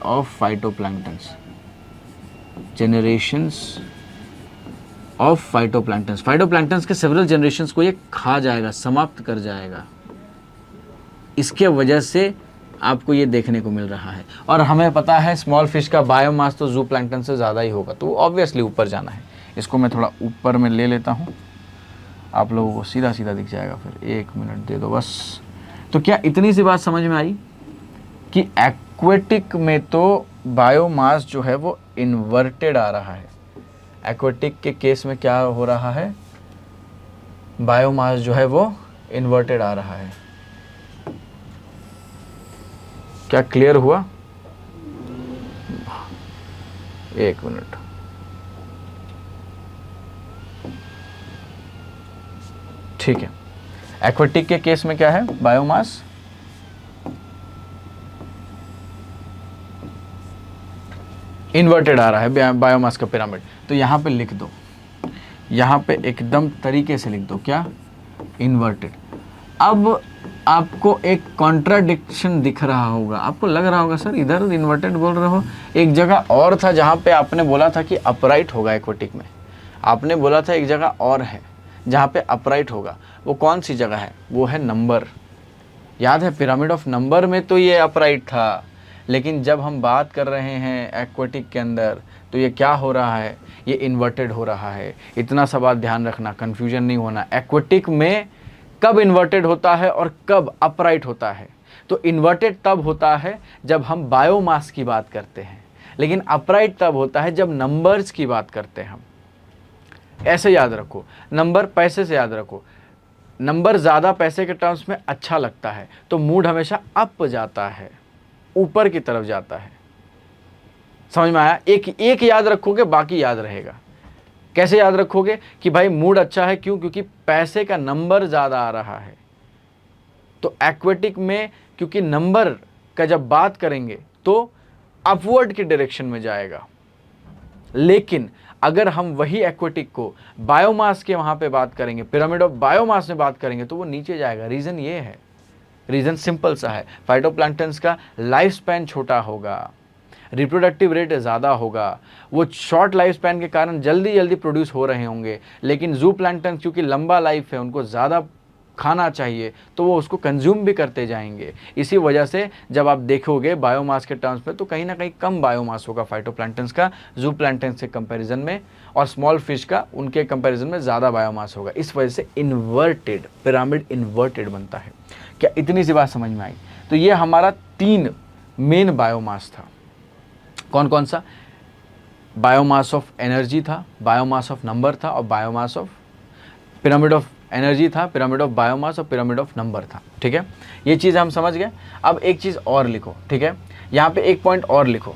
of phytoplanktons, phytoplanktons के सेवरल जनरेशंस को ये खा जाएगा, समाप्त कर जाएगा। इसके वजह से आपको ये देखने को मिल रहा है। और हमें पता है स्मॉल फिश का बायोमास तो ज़ू प्लैंक्टन से ज़्यादा ही होगा, तो ऑब्वियसली ऊपर जाना है। इसको मैं थोड़ा ऊपर में ले लेता हूँ, आप लोगों को सीधा सीधा दिख जाएगा। फिर 1 मिनट दे दो बस। तो क्या इतनी सी बात समझ में आई कि एक्वेटिक में तो बायोमास जो है वो इन्वर्टेड आ रहा है। एक्वेटिक के केस में क्या हो रहा है, बायोमास जो है वो इन्वर्टेड आ रहा है। क्या क्लियर हुआ? 1 मिनट। ठीक है, एक्वेटिक के केस में क्या है, बायोमास इन्वर्टेड आ रहा है, बायोमास का पिरामिड। तो यहां पे लिख दो, यहां पे एकदम तरीके से लिख दो, क्या, इन्वर्टेड। अब आपको एक कॉन्ट्राडिक्शन दिख रहा होगा, आपको लग रहा होगा सर इधर इन्वर्टेड बोल रहे हो, एक जगह और था जहां पे आपने बोला था कि अपराइट होगा। एक्वेटिक में आपने बोला था एक जगह और है जहां पे अपराइट होगा, वो कौन सी जगह है, वो है नंबर। याद है पिरामिड ऑफ नंबर में तो ये अपराइट था, लेकिन जब हम बात कर रहे हैं एक्वेटिक के अंदर तो ये क्या हो रहा है, ये इन्वर्टेड हो रहा है। इतना सा बात ध्यान रखना, कंफ्यूजन नहीं होना। एक्वेटिक में कब इन्वर्टेड होता है और कब अपराइट होता है, तो इन्वर्टेड तब होता है जब हम बायोमास की बात करते हैं, लेकिन अपराइट तब होता है जब नंबर्स की बात करते हैं हम। ऐसे याद रखो, नंबर पैसे से याद रखो, नंबर ज़्यादा पैसे के टर्म्स में अच्छा लगता है तो मूड हमेशा अप जाता है, ऊपर की तरफ जाता है। समझ में आया? एक याद रखोगे बाकी याद रहेगा। कैसे याद रखोगे कि भाई मूड अच्छा है, क्यों, क्योंकि पैसे का नंबर ज़्यादा आ रहा है। तो एक्वेटिक में क्योंकि नंबर का जब बात करेंगे तो अपवर्ड के डायरेक्शन में जाएगा। लेकिन अगर हम वही एक्वेटिक को बायोमास के वहाँ पे बात करेंगे, पिरामिड ऑफ बायोमास में बात करेंगे, तो वो नीचे जाएगा। रीज़न ये है, रीज़न सिंपल सा है, फाइटोप्लैंक्टन्स का लाइफ स्पैन छोटा होगा, रिप्रोडक्टिव रेट ज़्यादा होगा, वो शॉर्ट लाइफ स्पैन के कारण जल्दी जल्दी प्रोड्यूस हो रहे होंगे। लेकिन जू प्लैंक्टन क्योंकि लंबा लाइफ है, उनको ज़्यादा खाना चाहिए, तो वो उसको कंज्यूम भी करते जाएंगे। इसी वजह से जब आप देखोगे बायोमास के टर्म्स में, तो कहीं ना कहीं कम बायोमास होगा फाइटोप्लैंक्टन्स का जू प्लैंक्टन के कंपैरिजन में, और स्मॉल फिश का उनके कंपैरिजन में ज़्यादा बायोमास होगा। इस वजह से इन्वर्टेड पिरामिड इन्वर्टेड बनता है। क्या इतनी सी बात समझ में आई? तो ये हमारा 3 मेन बायोमास था। कौन कौन सा? बायोमास ऑफ एनर्जी था, बायोमास ऑफ नंबर था, और biomass of pyramid of energy था, पिरामिड ऑफ बायोमास और पिरामिड ऑफ नंबर था। ठीक है, ये चीज़ हम समझ गए। अब एक चीज़ और लिखो, ठीक है, यहाँ पे एक पॉइंट और लिखो,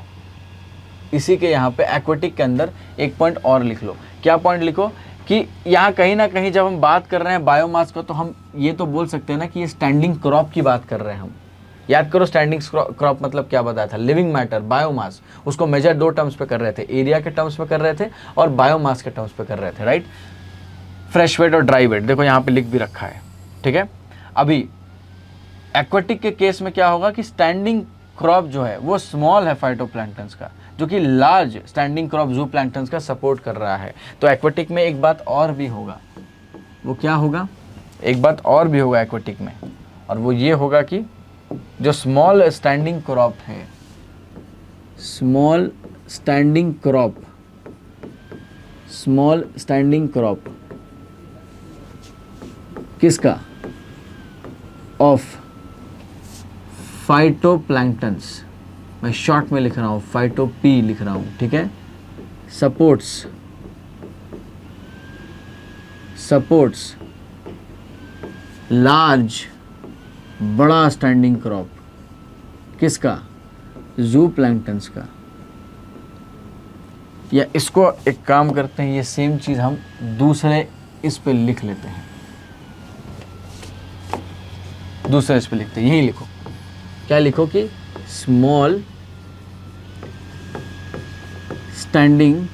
इसी के यहाँ पे एक्वेटिक के अंदर एक पॉइंट और लिख लो। क्या पॉइंट लिखो? कि यहाँ कहीं ना कहीं जब हम बात कर रहे हैं बायोमास को, तो हम ये तो बोल सकते हैं ना कि ये स्टैंडिंग क्रॉप की बात कर रहे हैं हम। याद करो स्टैंडिंग क्रॉप मतलब क्या बताया था? Living matter, biomass. उसको मेजर 2 टर्म्स पे कर रहे थे, एरिया के टर्म्स पे कर रहे थे और बायोमास के टर्म्स पे कर रहे थे, राइट? फ्रेश वेट और ड्राई वेट, देखो यहाँ पे लिख भी रखा है, ठीक है। अभी एक्वेटिक के केस में क्या होगा कि स्टैंडिंग क्रॉप जो है वो स्मॉल है फाइटोप्लैंक्टन्स का, जो कि लार्ज स्टैंडिंग क्रॉप जू प्लैंक्टन्स का सपोर्ट कर रहा है। तो एक्वेटिक में एक बात और भी होगा, वो क्या होगा? एक बात और भी होगा एक्वेटिक में, और वो ये होगा कि जो स्मॉल स्टैंडिंग क्रॉप है, small standing crop, small standing crop किसका? Of phytoplanktons. मैं शॉर्ट में लिख रहा हूँ, फाइटो पी लिख रहा हूँ, ठीक है। सपोर्ट्स लार्ज, बड़ा स्टैंडिंग क्रॉप किसका? जू प्लैंक्टन्स का। या इसको एक काम करते हैं, ये सेम चीज हम दूसरे इस पे लिख लेते हैं, दूसरे इस पे लिखते हैं, यही लिखो। क्या लिखो कि small standing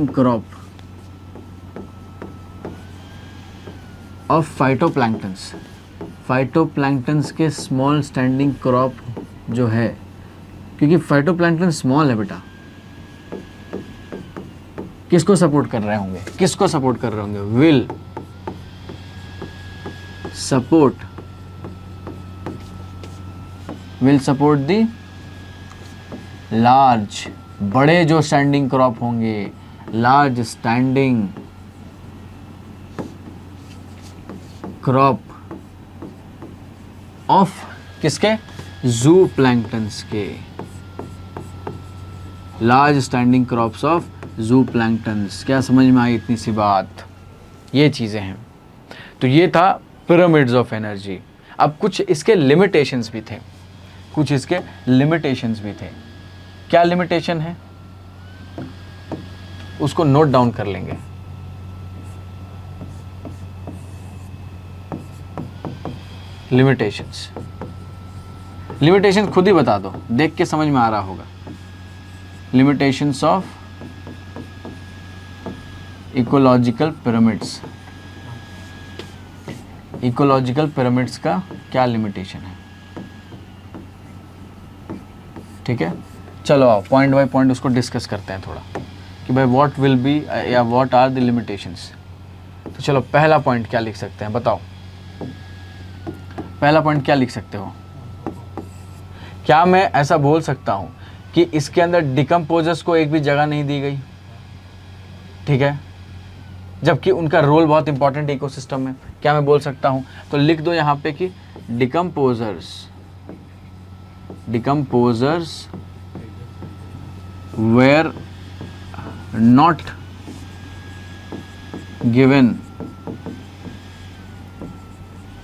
crop of phytoplanktons. Phytoplanktons के स्मॉल स्टैंडिंग क्रॉप जो है, क्योंकि फाइटोप्लैंक्टन स्मॉल है बेटा, किसको सपोर्ट कर रहे होंगे? किसको सपोर्ट कर रहे होंगे? विल सपोर्ट दी लार्ज, बड़े जो स्टैंडिंग क्रॉप होंगे, लार्ज स्टैंडिंग क्रॉप ऑफ किसके? जू प्लैंक्टन्स के। लार्ज स्टैंडिंग क्रॉप्स ऑफ जू प्लैंक्टन्स। क्या समझ में आई इतनी सी बात? ये चीजें हैं। तो ये था पिरामिड्स ऑफ एनर्जी। अब कुछ इसके लिमिटेशंस भी थे, कुछ इसके लिमिटेशंस भी थे। क्या लिमिटेशन है उसको नोट डाउन कर लेंगे। लिमिटेशंस खुद ही बता दो, देख के समझ में आ रहा होगा। Limitations of ecological pyramids. Ecological pyramids का क्या लिमिटेशन है? ठीक है, चलो आओ पॉइंट बाय पॉइंट उसको डिस्कस करते हैं थोड़ा कि भाई व्हाट विल बी या व्हाट आर द लिमिटेशंस। तो चलो पहला पॉइंट क्या लिख सकते हैं, बताओ पहला पॉइंट क्या लिख सकते हो? क्या मैं ऐसा बोल सकता हूं कि इसके अंदर डिकम्पोजर्स को एक भी जगह नहीं दी गई? ठीक है, जबकि उनका रोल बहुत इंपॉर्टेंट है इकोसिस्टम में। क्या मैं बोल सकता हूं? तो लिख दो यहां पे कि decomposers were not given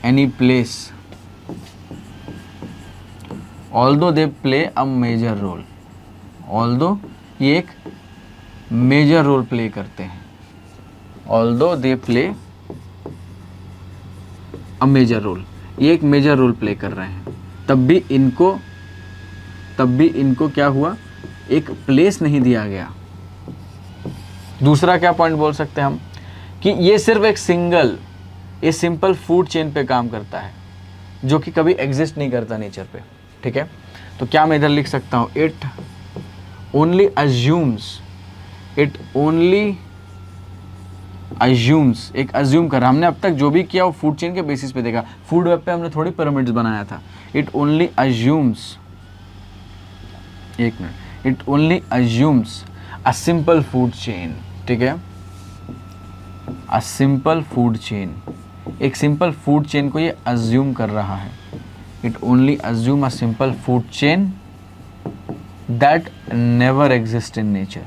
any place although they play a major role। although ये एक मेजर रोल प्ले करते हैं, although they play a major role, ये एक मेजर रोल प्ले कर रहे हैं। तब भी इनको क्या हुआ, एक प्लेस नहीं दिया गया। दूसरा क्या पॉइंट बोल सकते हैं हम कि ये सिर्फ एक ये सिंपल फूड चेन पे काम करता है, जो कि कभी एग्जिस्ट नहीं करता नेचर पे। ठीक है, तो क्या मैं इधर लिख सकता हूँ, इट ओनली अज्यूम्स, एक अज्यूम कर, हमने अब तक जो भी किया वो फूड चेन के बेसिस पे देखा, फूड वेब पे हमने थोड़ी पिरामिड्स बनाया था। इट ओनली अज्यूम्स, एक minute, it only assumes a simple food chain. ठीक है, अ सिंपल फूड चेन, एक सिंपल फूड चेन को ये अज्यूम कर रहा है। It only assume a simple food chain that never exist in nature,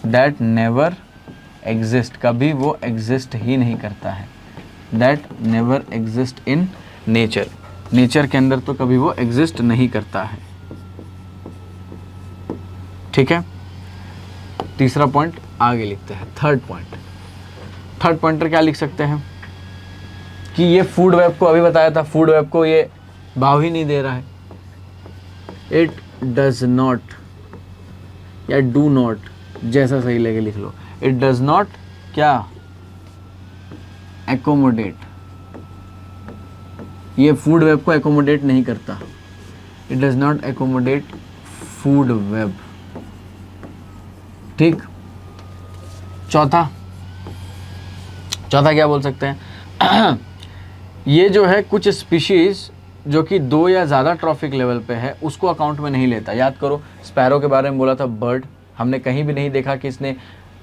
that never exist, कभी वो एग्जिस्ट ही नहीं करता है, that never exist in nature, nature के अंदर तो कभी वो एग्जिस्ट नहीं करता है। ठीक है, तीसरा पॉइंट आगे लिखते हैं, थर्ड पॉइंटर क्या लिख सकते हैं कि ये फूड वेब को, अभी बताया था फूड वेब को ये भाव ही नहीं दे रहा है। इट डज नॉट या डू नॉट, जैसा सही लगे लिख लो, इट डज नॉट क्या, एकोमोडेट, ये फूड वेब को एकोमोडेट नहीं करता। It does not accommodate food web. ठीक, चौथा क्या बोल सकते हैं ये जो है कुछ स्पीशीज जो कि 2 या ज़्यादा ट्रॉफिक लेवल पे है उसको अकाउंट में नहीं लेता। याद करो स्पैरो के बारे में बोला था, बर्ड, हमने कहीं भी नहीं देखा कि इसने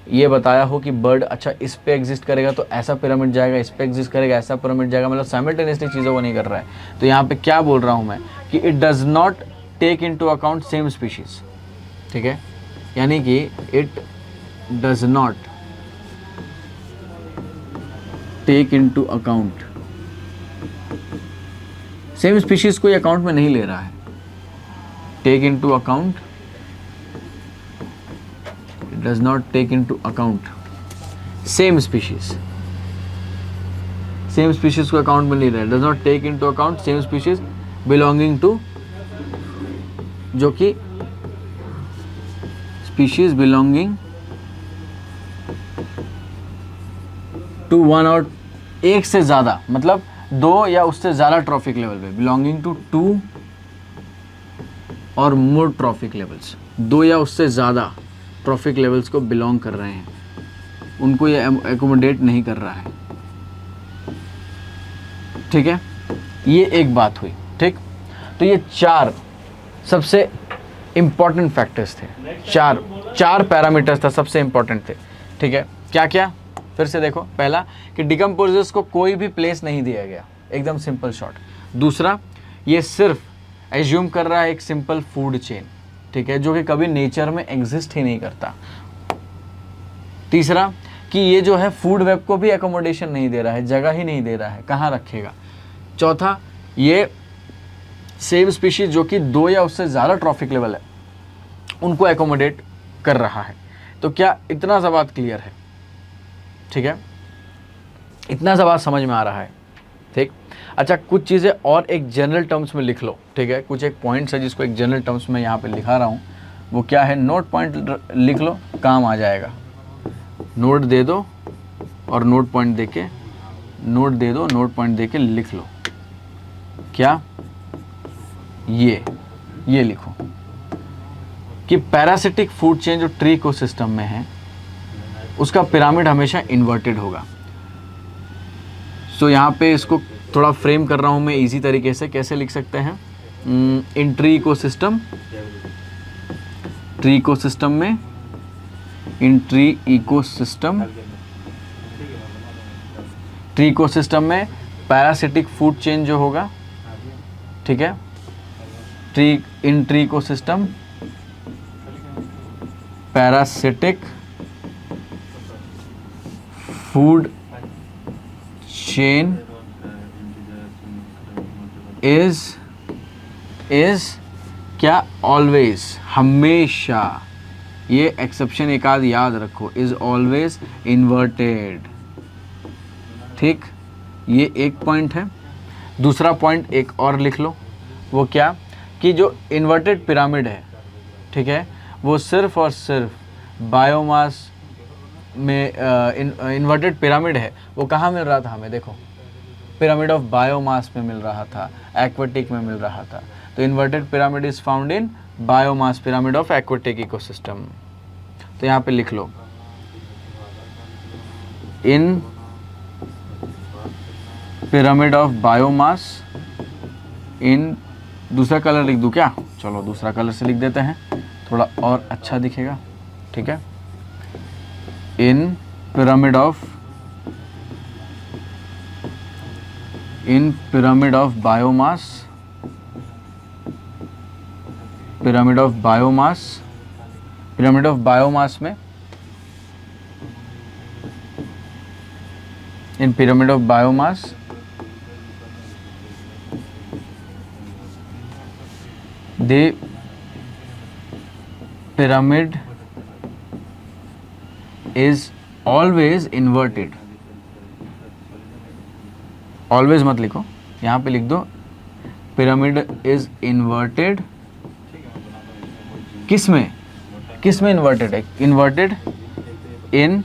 ये बताया हो कि बर्ड अच्छा इस पे एग्जिस्ट करेगा तो ऐसा पिरामिड जाएगा, इस पे एग्जिस्ट करेगा ऐसा पिरामिड जाएगा, मतलब साइमल्टेनियसली चीज़ों को नहीं कर रहा है। तो यहाँ पे क्या बोल रहा हूँ मैं कि it does not take into account same species. ठीक है, यानी कि it does not take into account, same species को अकाउंट में नहीं ले रहा है। Take into account, it does not take into account same species को अकाउंट में नहीं ले रहा है। Does not take into account same species belonging to, जो कि स्पीशीज बिलोंगिंग टू वन और एक से ज़्यादा, मतलब 2 या उससे ज़्यादा ट्रॉफिक लेवल पे, बिलोंगिंग टू 2 और मोर ट्रॉफिक लेवल्स, 2 या उससे ज़्यादा ट्रॉफिक लेवल्स को बिलोंग कर रहे हैं, उनको ये एकोमोडेट नहीं कर रहा है। ठीक है, ये एक बात हुई। ठीक, तो ये 4 सबसे इंपॉर्टेंट फैक्टर्स थे, 4 पैरामीटर्स था सबसे इंपॉर्टेंट थे। ठीक है, क्या क्या, फिर से देखो, पहला कि डिकम्पोजर्स को कोई भी प्लेस नहीं दिया गया, एकदम सिंपल शॉर्ट। दूसरा, ये सिर्फ एज्यूम कर रहा है एक सिंपल फूड चेन, ठीक है, जो कि कभी नेचर में एग्जिस्ट ही नहीं करता। तीसरा कि ये जो है फूड वेब को भी एकोमोडेशन नहीं दे रहा है, जगह ही नहीं दे रहा है, कहाँ रखेगा। चौथा, ये सेम स्पीशीज जो कि 2 या उससे ज़्यादा ट्रॉफिक लेवल है उनको एकोमोडेट कर रहा है। तो क्या इतना सा बात क्लियर है? ठीक है, इतना सा बात समझ में आ रहा है। ठीक, अच्छा कुछ चीज़ें और एक जनरल टर्म्स में लिख लो। ठीक है, कुछ एक पॉइंट्स है जिसको एक जनरल टर्म्स में यहाँ पे लिखा रहा हूँ, वो क्या है, नोट पॉइंट लिख लो, काम आ जाएगा। नोट दे दो और नोट पॉइंट दे के, नोट दे दो, नोट पॉइंट दे के लिख लो। क्या, ये लिखो कि पैरासिटिक फूड चेन जो ट्री इकोसिस्टम में है उसका पिरामिड हमेशा इन्वर्टेड होगा। सो यहाँ पे इसको थोड़ा फ्रेम कर रहा हूँ मैं इजी तरीके से। कैसे लिख सकते हैं, इन ट्री इकोसिस्टम में, इन ट्री इकोसिस्टम में पैरासिटिक फूड चेन जो होगा, ठीक है, in tree ecosystem parasitic food chain is क्या, ऑलवेज, हमेशा, ये एक्सेप्शन एक आध याद रखो, इज ऑलवेज इन्वर्टेड। ठीक, ये एक पॉइंट है। दूसरा पॉइंट एक और लिख लो, वो क्या कि जो इन्वर्टेड पिरामिड है, ठीक है, वो सिर्फ और सिर्फ बायोमास में इन्वर्टेड पिरामिड है वो कहाँ मिल रहा था हमें, देखो पिरामिड ऑफ बायोमास में मिल रहा था, एक्वेटिक में मिल रहा था। तो inverted pyramid is found in biomass pyramid of aquatic ecosystem. तो यहाँ पे लिख लो इन पिरामिड ऑफ बायोमास इन, दूसरा कलर लिख दूँ क्या, चलो दूसरा कलर से लिख देते हैं, थोड़ा और अच्छा दिखेगा, ठीक है। In pyramid of biomass, pyramid of biomass में, in pyramid of biomass the pyramid is always inverted। Always मत लिखो, यहाँ पे लिख दो पिरामिड इज इन्वर्टेड। किस में इन्वर्टेड है, इन्वर्टेड इन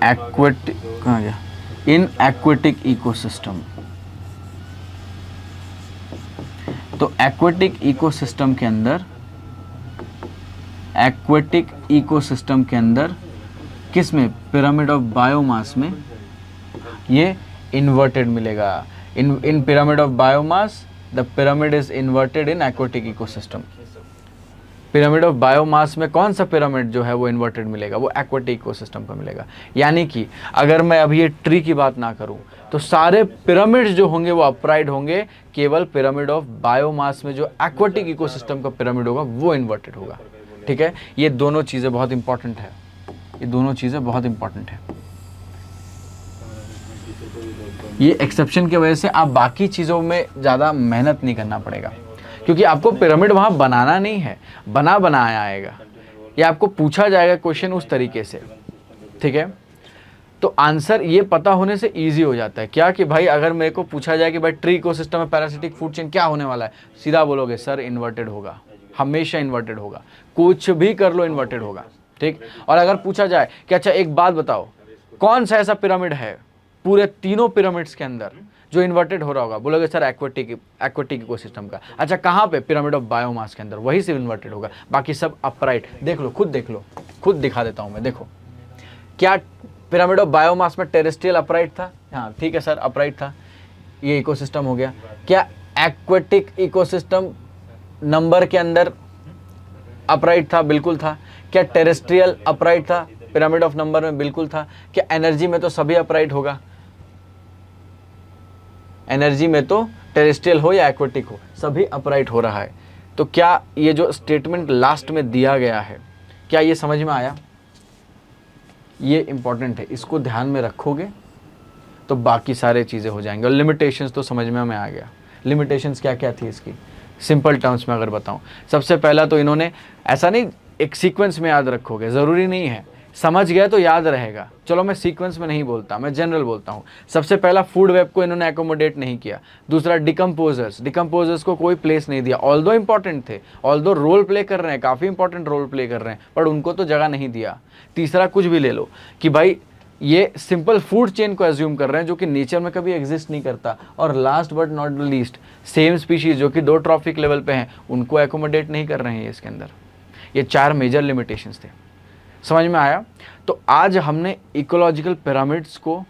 एक्वेटिक, कहाँ गया, इन एक्वेटिक इकोसिस्टम। तो एक्वेटिक इकोसिस्टम के अंदर किस में, पिरामिड ऑफ बायोमास में ये इन्वर्टेड मिलेगा। In pyramid of biomass the pyramid is inverted in aquatic ecosystem. Pyramid of biomass में कौन सा पिरामिड जो है वो इन्वर्टेड मिलेगा, वो एक्वेटिक इकोसिस्टम पर मिलेगा। यानी कि अगर मैं अभी ये ट्री की बात ना करूं तो सारे पिरामिड्स जो होंगे वो अपराइट होंगे, केवल पिरामिड ऑफ बायोमास में जो एक्वेटिक इकोसिस्टम का पिरामिड होगा वो इन्वर्टेड होगा, ठीक है। ये दोनों चीज़ें बहुत इंपॉर्टेंट है, ये एक्सेप्शन की वजह से आप बाकी चीज़ों में ज़्यादा मेहनत नहीं करना पड़ेगा, क्योंकि आपको पिरामिड वहाँ बनाना नहीं है, बनाया आएगा, या आपको पूछा जाएगा क्वेश्चन उस तरीके से, ठीक है। तो आंसर ये पता होने से इजी हो जाता है, क्या कि भाई अगर मेरे को पूछा जाए कि भाई ट्री इकोसिस्टम में पैरासिटिक फूड चेन क्या होने वाला है, सीधा बोलोगे सर इन्वर्टेड होगा, हमेशा इन्वर्टेड होगा, कुछ भी कर लो इन्वर्टेड होगा, ठीक। और अगर पूछा जाए कि अच्छा एक बात बताओ, कौन सा ऐसा पिरामिड है पूरे तीनों पिरामिड्स के अंदर जो इन्वर्टेड हो रहा होगा, बोलोगे सर एक्वेटिक इकोसिस्टम का। अच्छा कहाँ पे, पिरामिड ऑफ बायोमास के अंदर, वही से इन्वर्टेड होगा, बाकी सब अपराइट। देख लो, खुद दिखा देता हूँ मैं, देखो क्या पिरामिड ऑफ बायोमास में टेरेस्ट्रियल अपराइट था, हाँ ठीक है सर अपराइट था, ये इकोसिस्टम हो गया। क्या एक्वेटिक इकोसिस्टम नंबर के अंदर अपराइट था, बिल्कुल था। क्या टेरेस्ट्रियल अपराइट था, पिरामिड ऑफ नंबर में बिल्कुल था। क्या एनर्जी में तो सभी अपराइट होगा, एनर्जी में तो टेरेस्ट्रियल हो या एक्वेटिक हो सभी अपराइट हो रहा है। तो क्या ये जो स्टेटमेंट लास्ट में दिया गया है, क्या ये समझ में आया, ये इंपॉर्टेंट है, इसको ध्यान में रखोगे तो बाकी सारे चीज़ें हो जाएंगे। और लिमिटेशंस तो समझ में हमें आ गया, लिमिटेशंस क्या क्या थी इसकी, सिंपल टर्म्स में अगर बताऊं, सबसे पहला तो इन्होंने, ऐसा नहीं एक सीक्वेंस में याद रखोगे, ज़रूरी नहीं है, समझ गए तो याद रहेगा। चलो मैं सीक्वेंस में नहीं बोलता, मैं जनरल बोलता हूँ। सबसे पहला फूड वेब को इन्होंने एकोमोडेट नहीं किया। दूसरा डिकम्पोजर्स को कोई प्लेस नहीं दिया, ऑल्दो इंपॉर्टेंट थे, ऑल्दो रोल प्ले कर रहे हैं, काफ़ी इंपॉर्टेंट रोल प्ले कर रहे हैं, पर उनको तो जगह नहीं दिया। तीसरा कुछ भी ले लो कि भाई ये सिंपल फूड चेन को एज्यूम कर रहे हैं जो कि नेचर में कभी एग्जिस्ट नहीं करता। और last but not the least, same species जो कि 2 ट्रॉफिक लेवल पे हैं उनको एकोमोडेट नहीं कर रहे हैं इसके अंदर। ये 4 मेजर लिमिटेशंस थे, समझ में आया। तो आज हमने इकोलॉजिकल पिरामिड्स को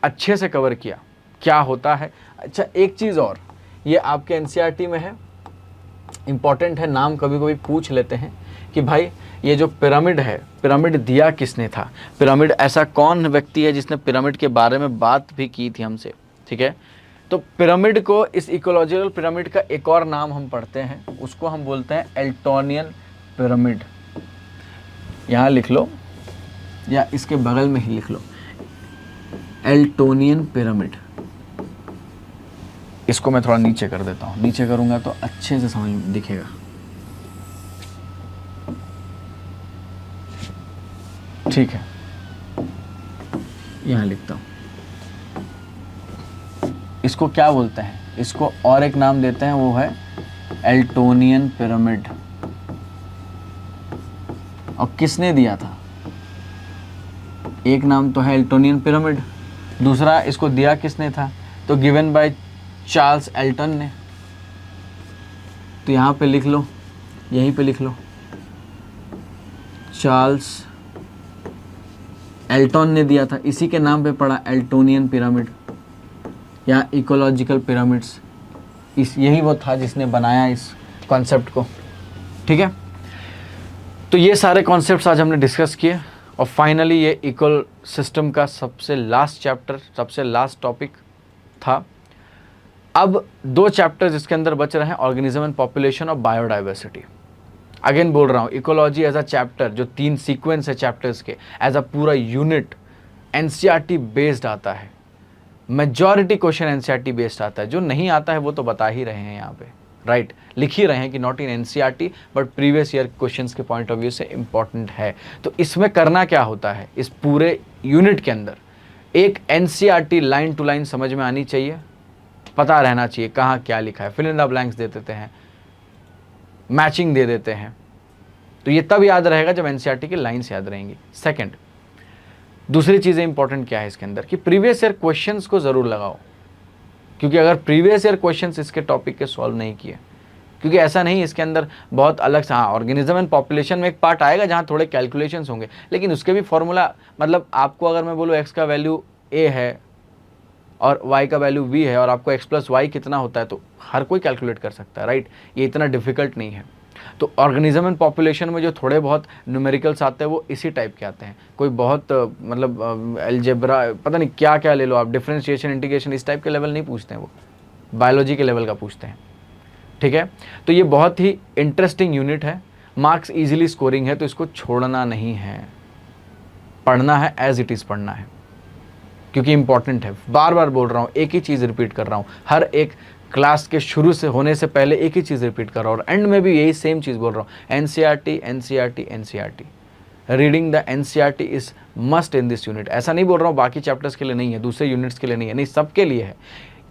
अच्छे से कवर किया, क्या होता है। अच्छा एक चीज़ और, ये आपके एनसीईआरटी में है, इम्पॉर्टेंट है, नाम कभी कभी पूछ लेते हैं कि भाई ये जो पिरामिड है, पिरामिड दिया किसने था, पिरामिड ऐसा कौन व्यक्ति है जिसने पिरामिड के बारे में बात भी की थी हमसे, ठीक है। तो पिरामिड को, इस इकोलॉजिकल पिरामिड का एक और नाम हम पढ़ते हैं, उसको हम बोलते हैं एल्टोनियन पिरामिड। यहाँ लिख लो या इसके बगल में ही लिख लो, एल्टोनियन पिरामिड। इसको मैं थोड़ा नीचे कर देता हूँ, नीचे करूँगा तो अच्छे से समझ में दिखेगा। ठीक है, यहाँ लिखता हूँ, इसको क्या बोलते हैं, इसको और एक नाम देते हैं, वो है एल्टोनियन पिरामिड। और किसने दिया था? एक नाम तो है एल्टोनियन पिरामिड, दूसरा इसको दिया किसने था? तो गिवन बाय चार्ल्स एल्टन ने। तो यहाँ पे लिख लो, यहीं पे लिख लो, चार्ल्स एल्टन ने दिया था, इसी के नाम पे पड़ा एल्टोनियन पिरामिड या इकोलॉजिकल पिरामिड्स। यही वो था जिसने बनाया इस कॉन्सेप्ट को। ठीक है, तो ये सारे कॉन्सेप्ट्स आज हमने डिस्कस किए और फाइनली ये इको सिस्टम का सबसे लास्ट चैप्टर, सबसे लास्ट टॉपिक था। अब 2 चैप्टर्स इसके अंदर बच रहे हैं, ऑर्गेनिज्म एंड पॉपुलेशन और बायोडाइवर्सिटी। अगेन बोल रहा हूँ, इकोलॉजी एज अ चैप्टर, जो 3 सीक्वेंस है चैप्टर्स के, एज अ पूरा यूनिट एनसीईआरटी बेस्ड आता है। मेजॉरिटी क्वेश्चन एनसीईआरटी बेस्ड आता है, जो नहीं आता है वो तो बता ही रहे हैं यहाँ पे, राइट, लिख ही रहे हैं कि not in NCERT but previous year questions के पॉइंट ऑफ व्यू से इंपॉर्टेंट है। तो इसमें करना क्या होता है, इस पूरे यूनिट के अंदर एक एनसीईआरटी लाइन टू लाइन समझ में आनी चाहिए, पता रहना चाहिए कहाँ क्या लिखा है, फिल इन द ब्लैंक्स दे देते हैं, मैचिंग दे देते हैं। तो ये तब याद रहेगा जब एनसीईआरटी की लाइन्स याद रहेंगी। सेकंड, दूसरी चीज़ें इंपॉर्टेंट क्या है इसके अंदर कि प्रीवियस ईयर क्वेश्चंस को ज़रूर लगाओ, क्योंकि अगर प्रीवियस ईयर क्वेश्चंस इसके टॉपिक के सॉल्व नहीं किए, क्योंकि ऐसा नहीं इसके अंदर बहुत अलग से, हाँ ऑर्गेनिज्म एंड पॉपुलेशन में एक पार्ट आएगा जहाँ थोड़े कैलकुलेशंस होंगे, लेकिन उसके भी फॉर्मूला, मतलब आपको अगर मैं बोलूँ x का वैल्यू a है और y का वैल्यू v है और आपको x प्लस वाई कितना होता है, तो हर कोई कैलकुलेट कर सकता है, राइट, ये इतना डिफिकल्ट नहीं है। तो ऑर्गेनिज्म एंड पॉपुलेशन में जो थोड़े बहुत न्यूमेरिकल्स आते हैं वो इसी टाइप के आते हैं, कोई बहुत मतलब अलजेब्रा पता नहीं क्या क्या ले लो आप, डिफरेंशिएशन, इंटीग्रेशन, इस टाइप के लेवल नहीं पूछते हैं, वो बायोलॉजी के लेवल का पूछते हैं। ठीक है, तो ये बहुत ही इंटरेस्टिंग यूनिट है, मार्क्स इजीली स्कोरिंग है, तो इसको छोड़ना नहीं है, पढ़ना है, एज इट इज़ पढ़ना है, क्योंकि इंपॉर्टेंट है। बार बार बोल रहा हूँ, एक ही चीज़ रिपीट कर रहा हूँ, हर एक क्लास के शुरू से होने से पहले एक ही चीज़ रिपीट कर रहा हूँ और एंड में भी यही सेम चीज़ बोल रहा हूँ, NCERT NCERT NCERT, reading the NCERT is must in this unit. ऐसा नहीं बोल रहा हूँ बाकी चैप्टर्स के लिए नहीं है, दूसरे यूनिट्स के लिए नहीं है, नहीं, सबके लिए है,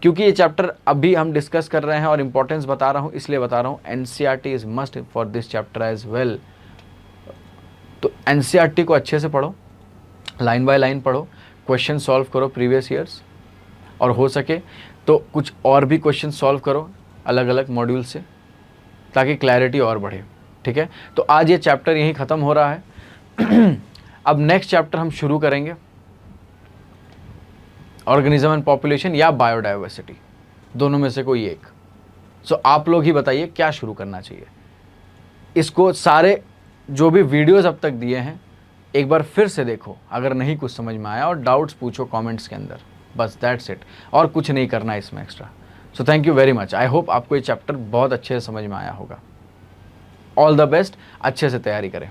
क्योंकि ये चैप्टर अभी हम डिस्कस कर रहे हैं और इंपॉर्टेंस बता रहा हूँ, इसलिए बता रहा हूँ NCERT is must for this chapter as well. तो एनसीईआरटी को अच्छे से पढ़ो, लाइन बाय लाइन पढ़ो, क्वेश्चन सॉल्व करो प्रीवियस ईयर्स, और हो सके तो कुछ और भी क्वेश्चन सॉल्व करो अलग अलग मॉड्यूल से, ताकि क्लैरिटी और बढ़े। ठीक है, तो आज ये चैप्टर यहीं ख़त्म हो रहा है। अब नेक्स्ट चैप्टर हम शुरू करेंगे, ऑर्गेनिज्म एंड पॉपुलेशन या बायोडाइवर्सिटी, दोनों में से कोई एक। सो आप लोग ही बताइए क्या शुरू करना चाहिए। इसको सारे जो भी वीडियोस अब तक दिए हैं एक बार फिर से देखो, अगर नहीं कुछ समझ में आया, और डाउट्स पूछो कमेंट्स के अंदर, बस दैट्स इट, और कुछ नहीं करना है इसमें extra. So thank you very much, I hope आपको ये चैप्टर बहुत अच्छे से समझ में आया होगा। ऑल द बेस्ट, अच्छे से तैयारी करें।